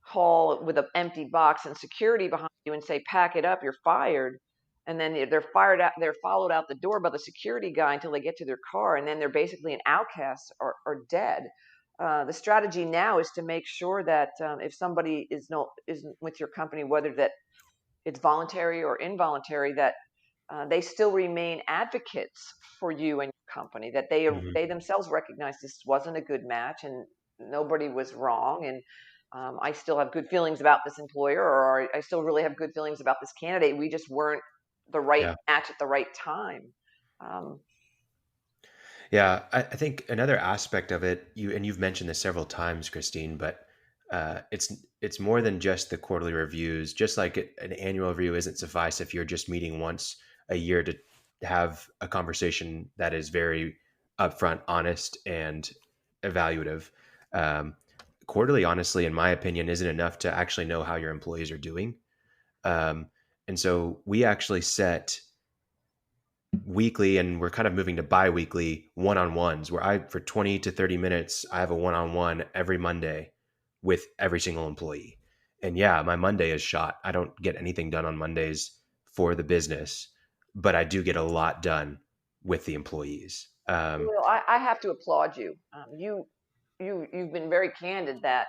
hall with an empty box and security behind you and say, pack it up, you're fired. And then they're fired out, they're followed out the door by the security guy until they get to their car. And then they're basically an outcast or dead. The strategy now is to make sure that if somebody isn't with your company, whether that it's voluntary or involuntary, that they still remain advocates for you and your company, that they Mhm. they themselves recognize this wasn't a good match and nobody was wrong, and I still have good feelings about this employer, or I still really have good feelings about this candidate. We just weren't the right Yeah. match at the right time. Um, Yeah. I think another aspect of it, you've mentioned this several times, Christine, but it's more than just the quarterly reviews. Just like an annual review isn't suffice if you're just meeting once a year to have a conversation that is very upfront, honest, and evaluative. Um, Quarterly, honestly, in my opinion, isn't enough to actually know how your employees are doing. Um, and so we actually set weekly, and we're kind of moving to bi-weekly one-on-ones where for 20 to 30 minutes, I have a one-on-one every Monday with every single employee. And yeah, my Monday is shot. I don't get anything done on Mondays for the business, but I do get a lot done with the employees. Well, I have to applaud you. You've been very candid that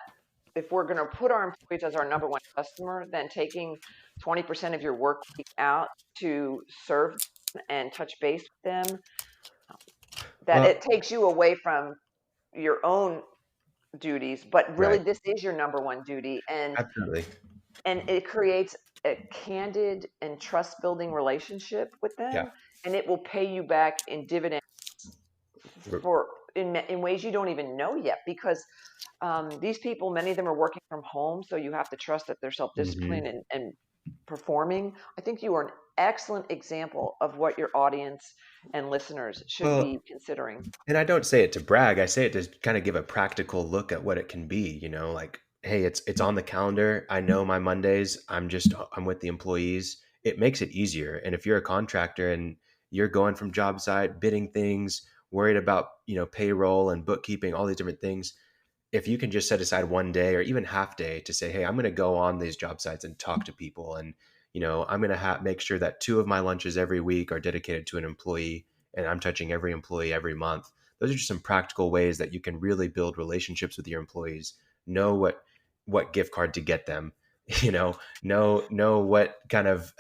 if we're going to put our employees as our number one customer, then taking 20% of your work week out to serve them and touch base with them, that Well, it takes you away from your own duties, but really right. this is your number one duty, Absolutely. and it creates a candid and trust building relationship with Yeah. them, and it will pay you back in dividends We're- for in ways you don't even know yet, because these people, many of them are working from home, so you have to trust that they're self-disciplined Mhm. and performing, I think you are an excellent example of what your audience and listeners should be considering. And I don't say it to brag. I say it to kind of give a practical look at what it can be, like, hey, it's on the calendar. I know my Mondays, I'm with the employees. It makes it easier. And if you're a contractor and you're going from job site, bidding things, worried about, payroll and bookkeeping, all these different things, if you can just set aside one day or even half day to say, hey, I'm going to go on these job sites and talk to people. And, I'm going to make sure that 2 of my lunches every week are dedicated to an employee, and I'm touching every employee every month. Those are just some practical ways that you can really build relationships with your employees, know what gift card to get them, know what kind of,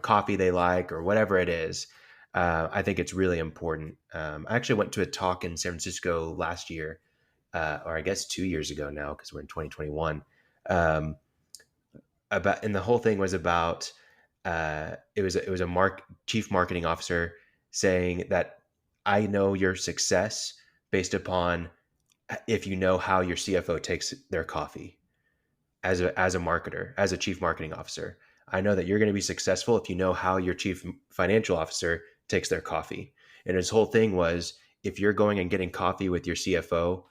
coffee they like or whatever it is. I think it's really important. I actually went to a talk in San Francisco last year, or I guess 2 years ago now, because we're in 2021. And the whole thing was about, it was a chief marketing officer saying that I know your success based upon if you know how your CFO takes their coffee. As a marketer, as a chief marketing officer, I know that you're going to be successful if you know how your chief financial officer takes their coffee. And his whole thing was, if you're going and getting coffee with your CFO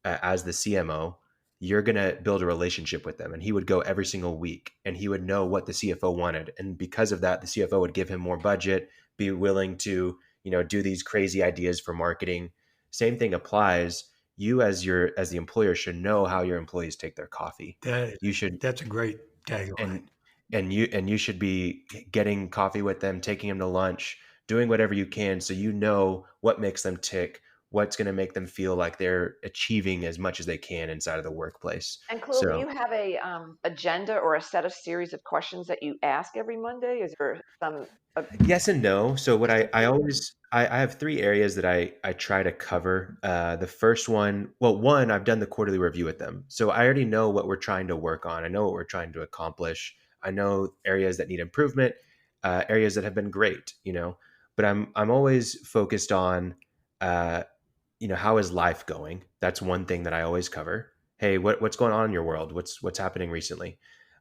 as the CMO, you're going to build a relationship with them. And he would go every single week and he would know what the CFO wanted. And because of that, the CFO would give him more budget, be willing to, do these crazy ideas for marketing. Same thing applies. You as the employer should know how your employees take their coffee. That's a great tagline. And you should be getting coffee with them, taking them to lunch, doing whatever you can so you know what makes them tick, what's going to make them feel like they're achieving as much as they can inside of the workplace. And Khalil, do you have a agenda or a set of series of questions that you ask every Monday? Is there some? Yes and no. So what I have 3 areas that I try to cover. The first one, I've done the quarterly review with them. So I already know what we're trying to work on. I know what we're trying to accomplish. I know areas that need improvement, areas that have been great, but I'm always focused on, how is life going? That's one thing that I always cover. Hey, what's going on in your world? What's happening recently?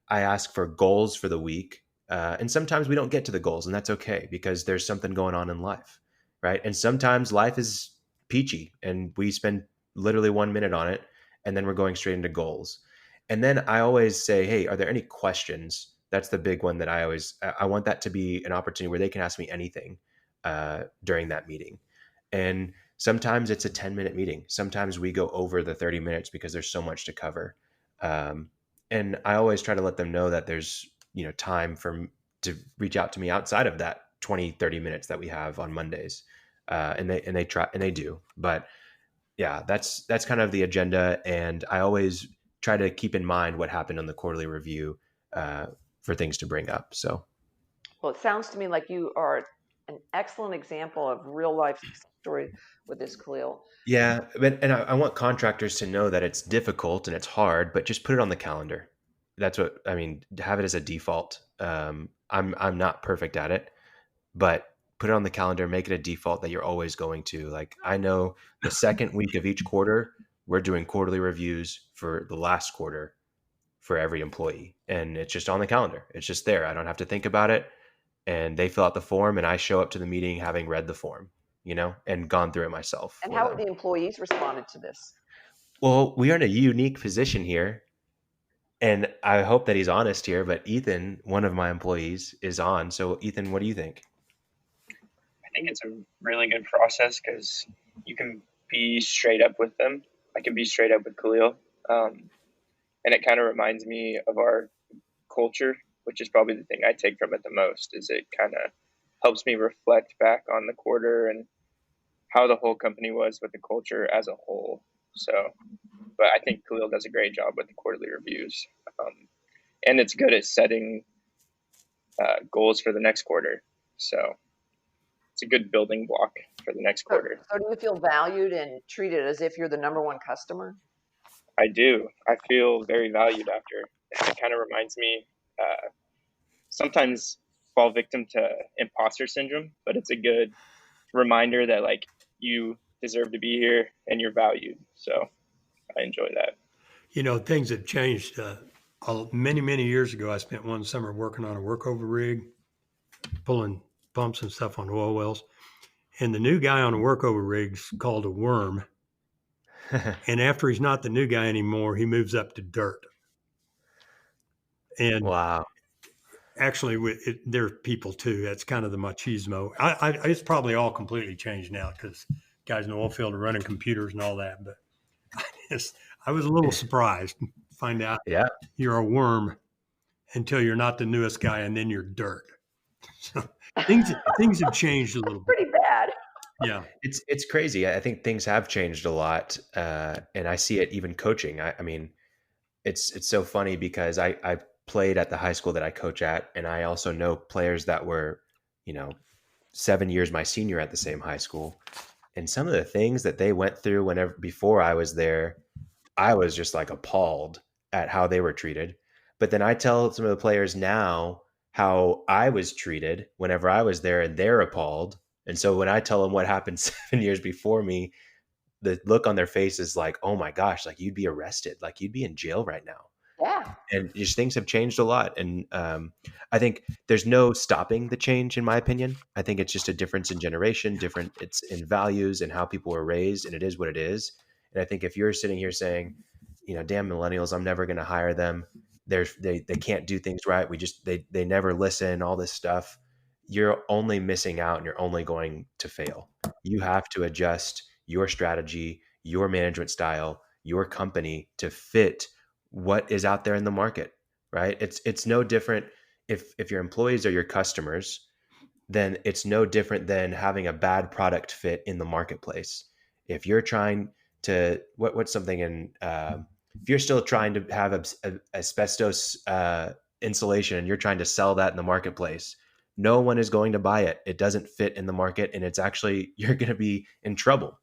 I ask for goals for the week. And sometimes we don't get to the goals, and that's okay because there's something going on in life, right? And sometimes life is peachy and we spend literally 1 minute on it and then we're going straight into goals. And then I always say, hey, are there any questions? That's the big one that I want that to be an opportunity where they can ask me anything during that meeting. And sometimes it's a 10-minute meeting. Sometimes we go over the 30 minutes because there's so much to cover. And I always try to let them know that there's, time to reach out to me outside of that 20-30 minutes that we have on Mondays. And they try, and they do. But yeah, that's kind of the agenda. And I always try to keep in mind what happened on the quarterly review for things to bring up. So, well, it sounds to me like you are an excellent example of real life story with this, Khalil. Yeah, and I want contractors to know that it's difficult and it's hard, but just put it on the calendar. That's what I mean. Have it as a default. I'm not perfect at it, but put it on the calendar. Make it a default that you're always going to. Like, I know the second week of each quarter, we're doing quarterly reviews for the last quarter for every employee, and it's just on the calendar. It's just there. I don't have to think about it. And they fill out the form, and I show up to the meeting having read the form, and gone through it myself. And how have the employees responded to this? Well, we are in a unique position here, and I hope that he's honest here, but Ethan, one of my employees, is on. So Ethan, what do you think? I think it's a really good process because you can be straight up with them. I can be straight up with Khalil. And it kind of reminds me of our culture, which is probably the thing I take from it the most, is it kind of helps me reflect back on the quarter and how the whole company was with the culture as a whole. So, but I think Khalil does a great job with the quarterly reviews. And it's good at setting goals for the next quarter. So it's a good building block for the next quarter. So do you feel valued and treated as if you're the number one customer? I do. I feel very valued after. It kind of reminds me, sometimes fall victim to imposter syndrome, but it's a good reminder that like you deserve to be here and you're valued. So I enjoy that. Things have changed Many, many years ago, I spent one summer working on a workover rig, pulling pumps and stuff on oil wells. And the new guy on a workover rig's called a worm. And after he's not the new guy anymore, he moves up to dirt. And Wow. actually, there are people too. That's kind of the machismo. It's probably all completely changed now because guys in the oil field are running computers and all that. But I was a little surprised to find out Yeah. you're a worm until you're not the newest guy, and then you're dirt. So things have changed a little bit. Pretty bad. Yeah. It's crazy. I think things have changed a lot, and I see it even coaching. I mean, it's so funny because I played at the high school that I coach at, and I also know players that were, 7 years my senior at the same high school, and some of the things that they went through before I was there, I was just like appalled at how they were treated. But then I tell some of the players now how I was treated whenever I was there, and they're appalled. And so when I tell them what happened 7 years before me, the look on their face is like, oh my gosh, like you'd be arrested, like you'd be in jail right now. Yeah. And just things have changed a lot. And I think there's no stopping the change, in my opinion. I think it's just a difference in generation, it's in values and how people were raised, and it is what it is. And I think if you're sitting here saying, damn millennials, I'm never going to hire them. They can't do things right. They never listen, all this stuff. You're only missing out, and you're only going to fail. You have to adjust your strategy, your management style, your company to fit what is out there in the market, right? It's no different if your employees are your customers, then it's no different than having a bad product fit in the marketplace. If you're trying to what's something in if you're still trying to have asbestos insulation and you're trying to sell that in the marketplace, no one is going to buy it. It doesn't fit in the market, and it's actually, you're going to be in trouble.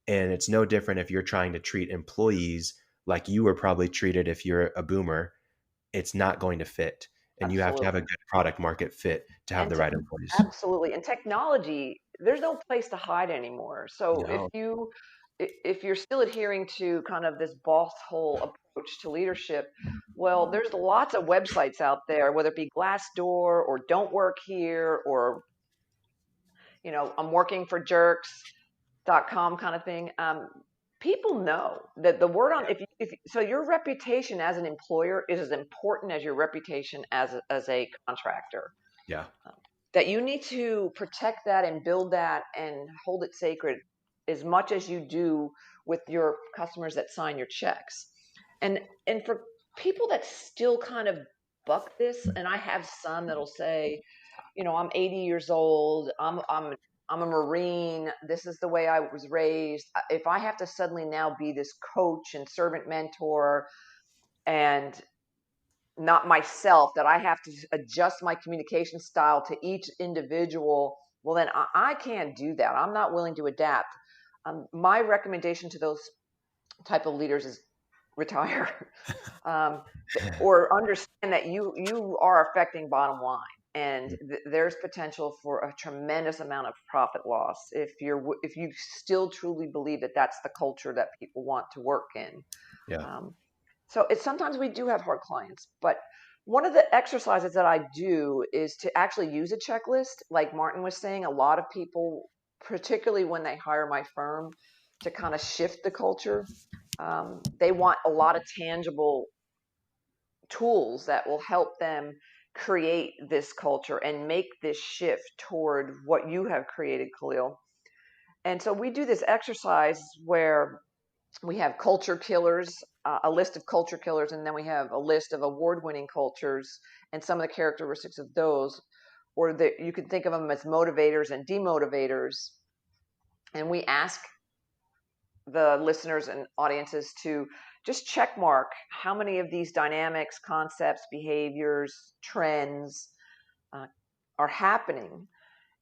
And it's no different if you're trying to treat employees like you were probably treated if you're a boomer. It's not going to fit. And you have to have a Absolutely. good product market fit to have And the to, right employees. absolutely. And technology, there's no place to hide anymore. So No. if you're still adhering to kind of this boss hole approach to leadership, well, there's lots of websites out there, whether it be Glassdoor or Don't Work Here or, I'm working for jerks.com kind of thing. People know that the word on, so your reputation as an employer is as important as your reputation as a contractor. Yeah. That you need to protect that and build that and hold it sacred as much as you do with your customers that sign your checks. And for people that still kind of buck this, and I have some that'll say, I'm 80 years old, I'm a Marine, this is the way I was raised. If I have to suddenly now be this coach and servant mentor and not myself, that I have to adjust my communication style to each individual, well, then I can't do that. I'm not willing to adapt. My recommendation to those type of leaders is retire, or understand that you are affecting bottom line, and there's potential for a tremendous amount of profit loss if you still truly believe that that's the culture that people want to work in. Yeah. So sometimes we do have hard clients, but one of the exercises that I do is to actually use a checklist. Like Martin was saying, a lot of people, particularly when they hire my firm to kind of shift the culture, they want a lot of tangible tools that will help them create this culture and make this shift toward what you have created, Khalil. And so we do this exercise where we have culture killers, a list of culture killers, and then we have a list of award-winning cultures and some of the characteristics of those, or you can think of them as motivators and demotivators. And we ask the listeners and audiences to just check mark how many of these dynamics, concepts, behaviors, trends are happening.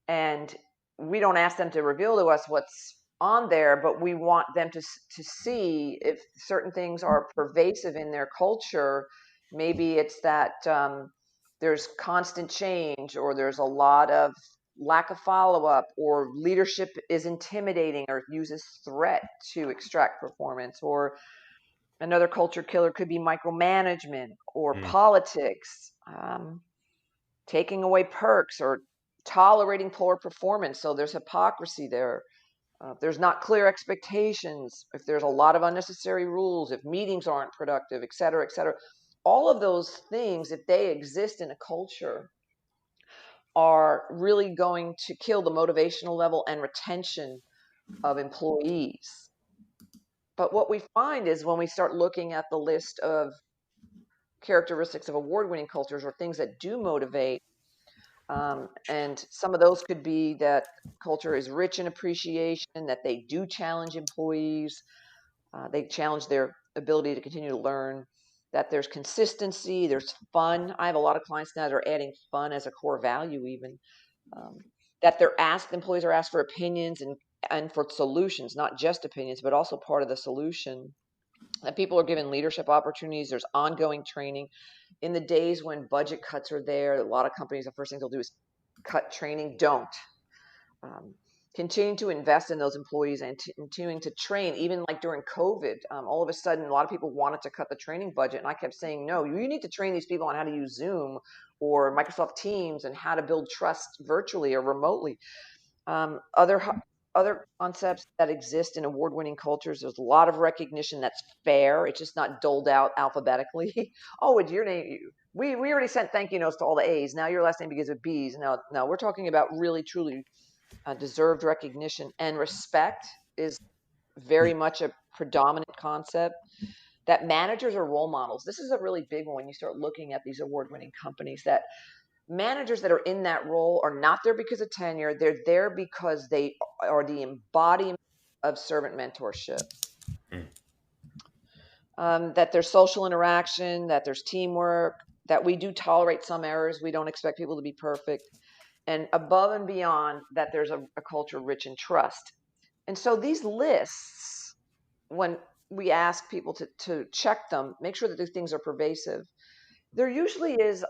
And we don't ask them to reveal to us what's on there, but we want them to see if certain things are pervasive in their culture. Maybe it's that there's constant change, or there's a lot of lack of follow-up, or leadership is intimidating or uses threat to extract performance, or Another culture killer could be micromanagement or politics, taking away perks or tolerating poor performance. So there's hypocrisy there. If there's not clear expectations, if there's a lot of unnecessary rules, if meetings aren't productive, et cetera, et cetera. All of those things, if they exist in a culture, are really going to kill the motivational level and retention of employees. But what we find is when we start looking at the list of characteristics of award-winning cultures or things that do motivate, and some of those could be that culture is rich in appreciation, that they do challenge employees, they challenge their ability to continue to learn, that there's consistency, there's fun. I have a lot of clients now that are adding fun as a core value even. That employees are asked for opinions and for solutions, not just opinions, but also part of the solution. That people are given leadership opportunities. There's ongoing training. In the days when budget cuts are there, a lot of companies, the first thing they'll do is cut training. Don't. Continue to invest in those employees and continuing to train, even like during COVID. All of a sudden, a lot of people wanted to cut the training budget. And I kept saying, no, you need to train these people on how to use Zoom or Microsoft Teams and how to build trust virtually or remotely. Other concepts that exist in award-winning cultures, there's a lot of recognition that's fair. It's just not doled out alphabetically. Oh, it's your name. We already sent thank you notes to all the A's. Now your last name begins with B's. No, we're talking about really, truly deserved recognition, and respect is very much a predominant concept. That managers are role models. This is a really big one when you start looking at these award-winning companies, that managers that are in that role are not there because of tenure. They're there because they are the embodiment of servant mentorship. That there's social interaction, that there's teamwork, that we do tolerate some errors. We don't expect people to be perfect. And above and beyond that, there's a culture rich in trust. And so these lists, when we ask people to check them, make sure that these things are pervasive, there usually is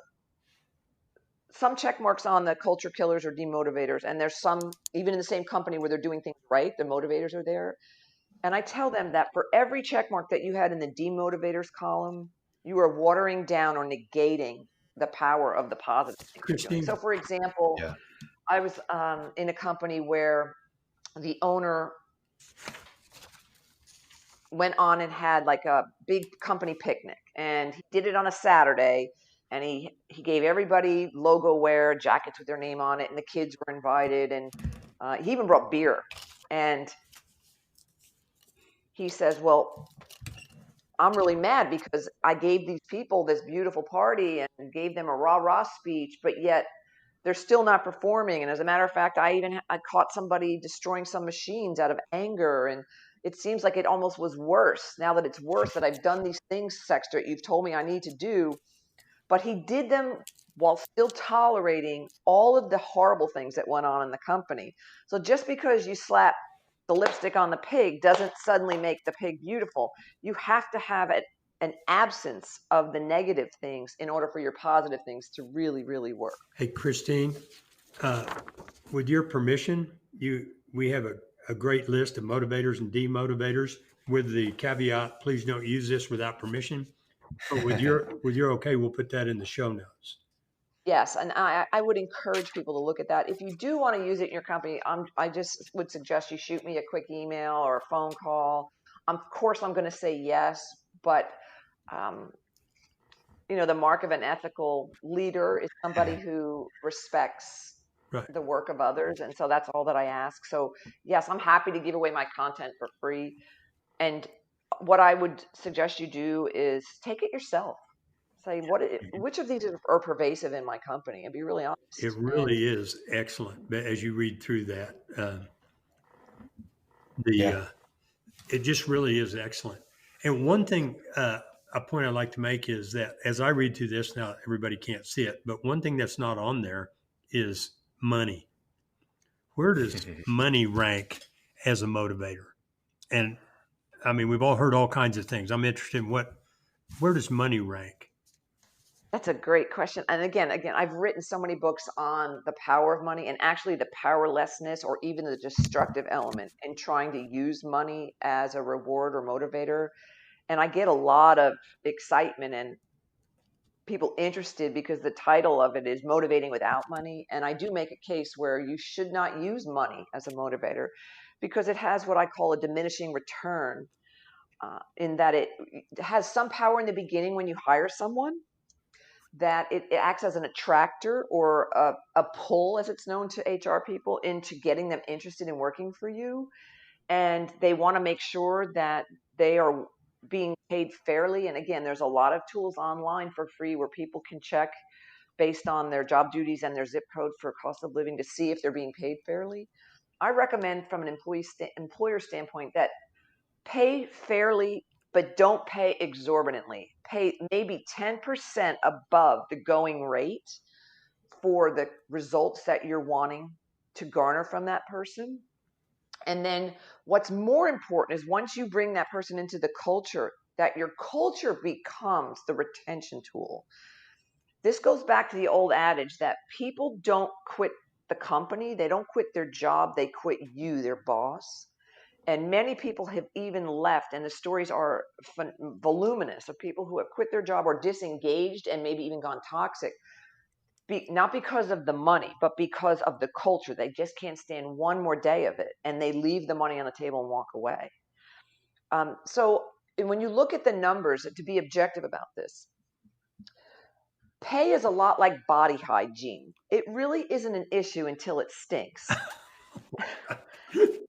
some check marks on the culture killers or demotivators. And there's some, even in the same company where they're doing things right, the motivators are there. And I tell them that for every check mark that you had in the demotivators column, you are watering down or negating the power of the positive things you're doing. Kristine, So for example, I was in a company where the owner went on and had like a big company picnic, and he did it on a Saturday, and he gave everybody logo wear jackets with their name on it, and the kids were invited, and he even brought beer. And he says, well, I'm really mad because I gave these people this beautiful party and gave them a rah-rah speech, but yet they're still not performing. And as a matter of fact, I caught somebody destroying some machines out of anger. And it seems like it almost was worse. Now that it's worse that I've done these things, Sexter, you've told me I need to do. But he did them while still tolerating all of the horrible things that went on in the company. So just because you slap the lipstick on the pig doesn't suddenly make the pig beautiful. You have to have an absence of the negative things in order for your positive things to really, really work. Hey, Kristine, with your permission, we have a great list of motivators and demotivators with the caveat, please don't use this without permission. But with your okay, we'll put that in the show notes. Yes, and I would encourage people to look at that. If you do want to use it in your company, I just would suggest you shoot me a quick email or a phone call. Of course, I'm going to say yes, but the mark of an ethical leader is somebody who respects the work of others, and so that's all that I ask. So yes, I'm happy to give away my content for free. And what I would suggest you do is take it yourself. Say which of these are pervasive in my company, and be really honest. It really is excellent. But as you read through that, it just really is excellent. And one thing, a point I'd like to make is that as I read through this now, everybody can't see it, but one thing that's not on there is money. Where does money rank as a motivator? And I mean, we've all heard all kinds of things. I'm interested in where does money rank? That's a great question. And again, I've written so many books on the power of money and actually the powerlessness or even the destructive element in trying to use money as a reward or motivator. And I get a lot of excitement and people interested because the title of it is Motivating Without Money. And I do make a case where you should not use money as a motivator because it has what I call a diminishing return, in that it has some power in the beginning when you hire someone, that it acts as an attractor or a pull, as it's known to HR people, into getting them interested in working for you. And they want to make sure that they are being paid fairly. And again, there's a lot of tools online for free where people can check based on their job duties and their zip code for cost of living to see if they're being paid fairly. I recommend from an employer standpoint that pay fairly, but don't pay exorbitantly. Pay maybe 10% above the going rate for the results that you're wanting to garner from that person. And then what's more important is once you bring that person into the culture, that your culture becomes the retention tool. This goes back to the old adage that people don't quit the company, they don't quit their job, they quit you, their boss. And many people have even left, and the stories are voluminous of people who have quit their job or disengaged and maybe even gone toxic, not because of the money, but because of the culture. They just can't stand one more day of it, and they leave the money on the table and walk away. So when you look at the numbers, to be objective about this, pay is a lot like body hygiene. It really isn't an issue until it stinks.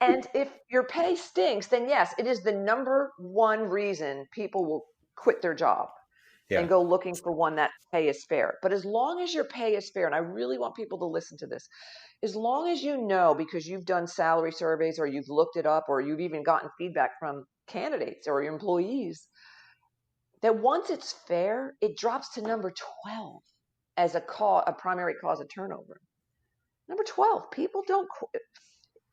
And if your pay stinks, then yes, it is the number one reason people will quit their job and go looking for one that pay is fair. But as long as your pay is fair, and I really want people to listen to this, as long as you know, because you've done salary surveys or you've looked it up or you've even gotten feedback from candidates or your employees, that once it's fair, it drops to number 12 as a primary cause of turnover. Number 12, people don't quit.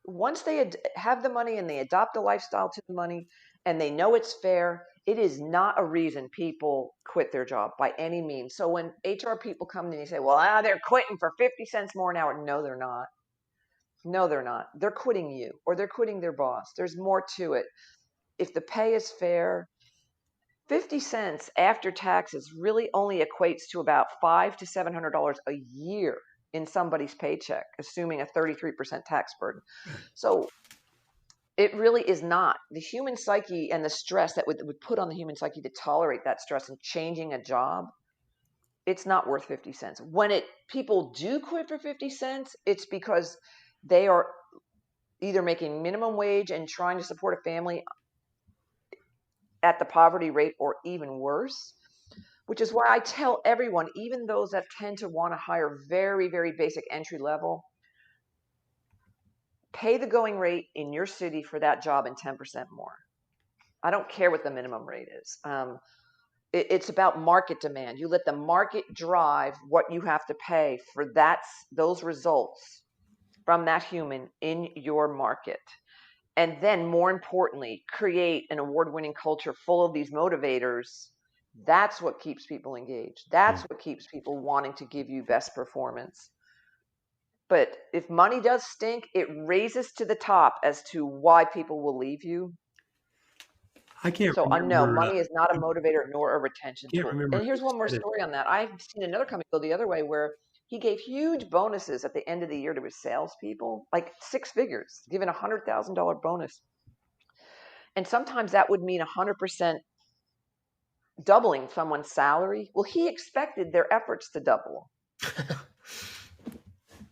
Once they have the money and they adopt a lifestyle to the money and they know it's fair, it is not a reason people quit their job by any means. So when HR people come in and say, well, they're quitting for 50 cents more an hour. No, they're not. No, they're not. They're quitting you or they're quitting their boss. There's more to it. If the pay is fair, 50 cents after taxes really only equates to about $500 to $700 a year in somebody's paycheck, assuming a 33% tax burden. So it really is not. The human psyche and the stress that would put on the human psyche to tolerate that stress and changing a job, it's not worth 50 cents. When people do quit for 50 cents, it's because they are either making minimum wage and trying to support a family at the poverty rate or even worse. Which is why I tell everyone, even those that tend to want to hire very, very basic entry level, pay the going rate in your city for that job and 10% more. I don't care what the minimum rate is. It's about market demand. You let the market drive what you have to pay for those results from that human in your market. And then more importantly, create an award-winning culture full of these motivators. That's what keeps people engaged. That's what keeps people wanting to give you best performance. But if money does stink, it raises to the top as to why people will leave you. I can't So remember. no, money is not a motivator nor a retention tool. Remember And here's one more story on that. I've seen another company go the other way where he gave huge bonuses at the end of the year to his salespeople, like 6 figures, giving $100,000 bonus. And sometimes that would mean 100% doubling someone's salary. Well, he expected their efforts to double.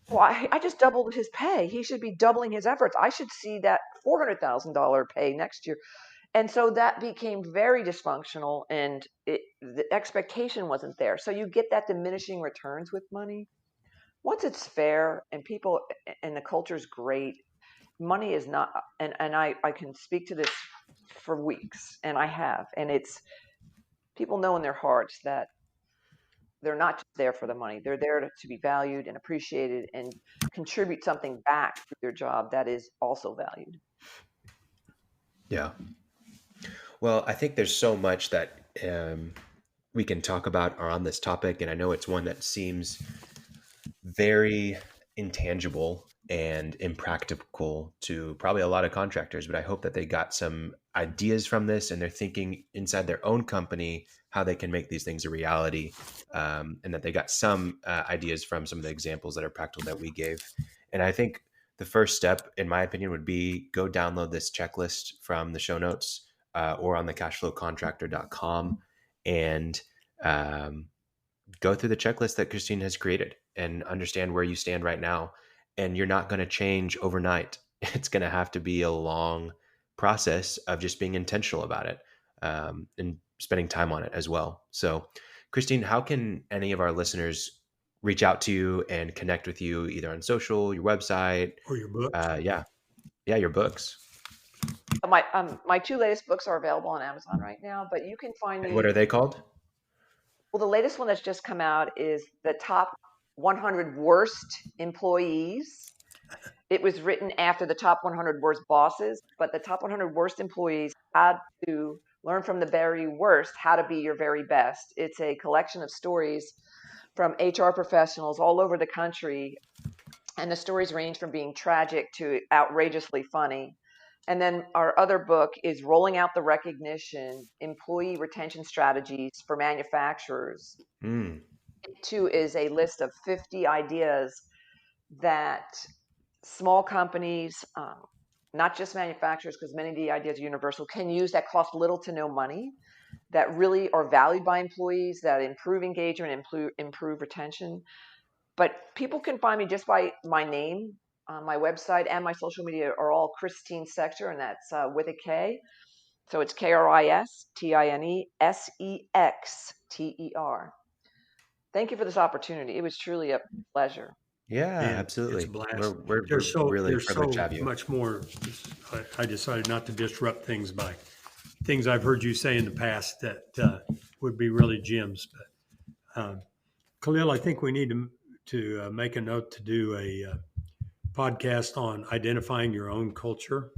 Well, I just doubled his pay. He should be doubling his efforts. I should see that $400,000 pay next year. And so that became very dysfunctional, and the expectation wasn't there. So you get that diminishing returns with money. Once it's fair and people and the culture is great, money is not, and I can speak to this for weeks, and I have, and it's, people know in their hearts that they're not just there for the money. They're there to be valued and appreciated and contribute something back to their job that is also valued. Yeah. Well, I think there's so much that we can talk about on this topic, and I know it's one that seems very intangible and impractical to probably a lot of contractors, but I hope that they got some ideas from this, and they're thinking inside their own company how they can make these things a reality, and that they got some ideas from some of the examples that are practical that we gave. And I think the first step, in my opinion, would be go download this checklist from the show notes or on the cashflowcontractor.com and go through the checklist that Kristine has created and understand where you stand right now. And you're not going to change overnight. It's going to have to be a long process of just being intentional about it and spending time on it as well. So, Kristine, how can any of our listeners reach out to you and connect with you either on social, your website, or your book? Yeah, your books. My two latest books are available on Amazon right now, but you can find me. And what are they called? Well, the latest one that's just come out is the top 100 worst employees. It was written after the top 100 worst bosses, but the top 100 worst employees, how to learn from the very worst, how to be your very best. It's a collection of stories from HR professionals all over the country. And the stories range from being tragic to outrageously funny. And then our other book is Rolling Out the Recognition, Employee Retention Strategies for Manufacturers. It too is a list of 50 ideas that small companies, not just manufacturers, because many of the ideas are universal, can use that cost little to no money, that really are valued by employees, that improve engagement, improve retention. But people can find me just by my name. My website and my social media are all Kristine Sexter, and that's with a K. So it's KristineSexter. Thank you for this opportunity. It was truly a pleasure. Yeah, And absolutely. It's a blast. We're really privileged to have you. Much more. I decided not to disrupt things by things I've heard you say in the past that would be really gems. But Khalil, I think we need to make a note to do a podcast on identifying your own culture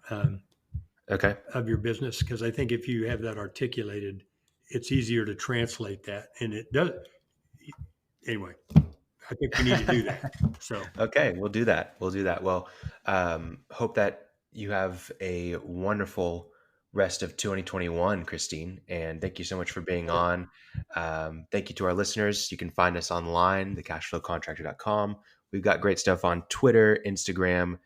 of your business, because I think if you have that articulated, it's easier to translate that, and it does. Anyway, I think we need to do that. So okay, we'll do that. Well, hope that you have a wonderful rest of 2021, Kristine, and thank you so much for being on. Thank you to our listeners. You can find us online, thecashflowcontractor.com. We've got great stuff on Twitter, Instagram,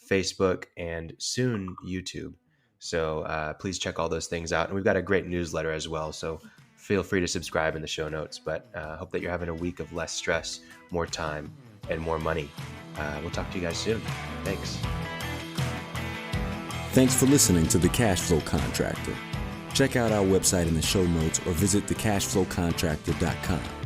Facebook, and soon YouTube. So please check all those things out. And we've got a great newsletter as well. So feel free to subscribe in the show notes. But hope that you're having a week of less stress, more time, and more money. We'll talk to you guys soon. Thanks. Thanks for listening to The Cashflow Contractor. Check out our website in the show notes or visit thecashflowcontractor.com.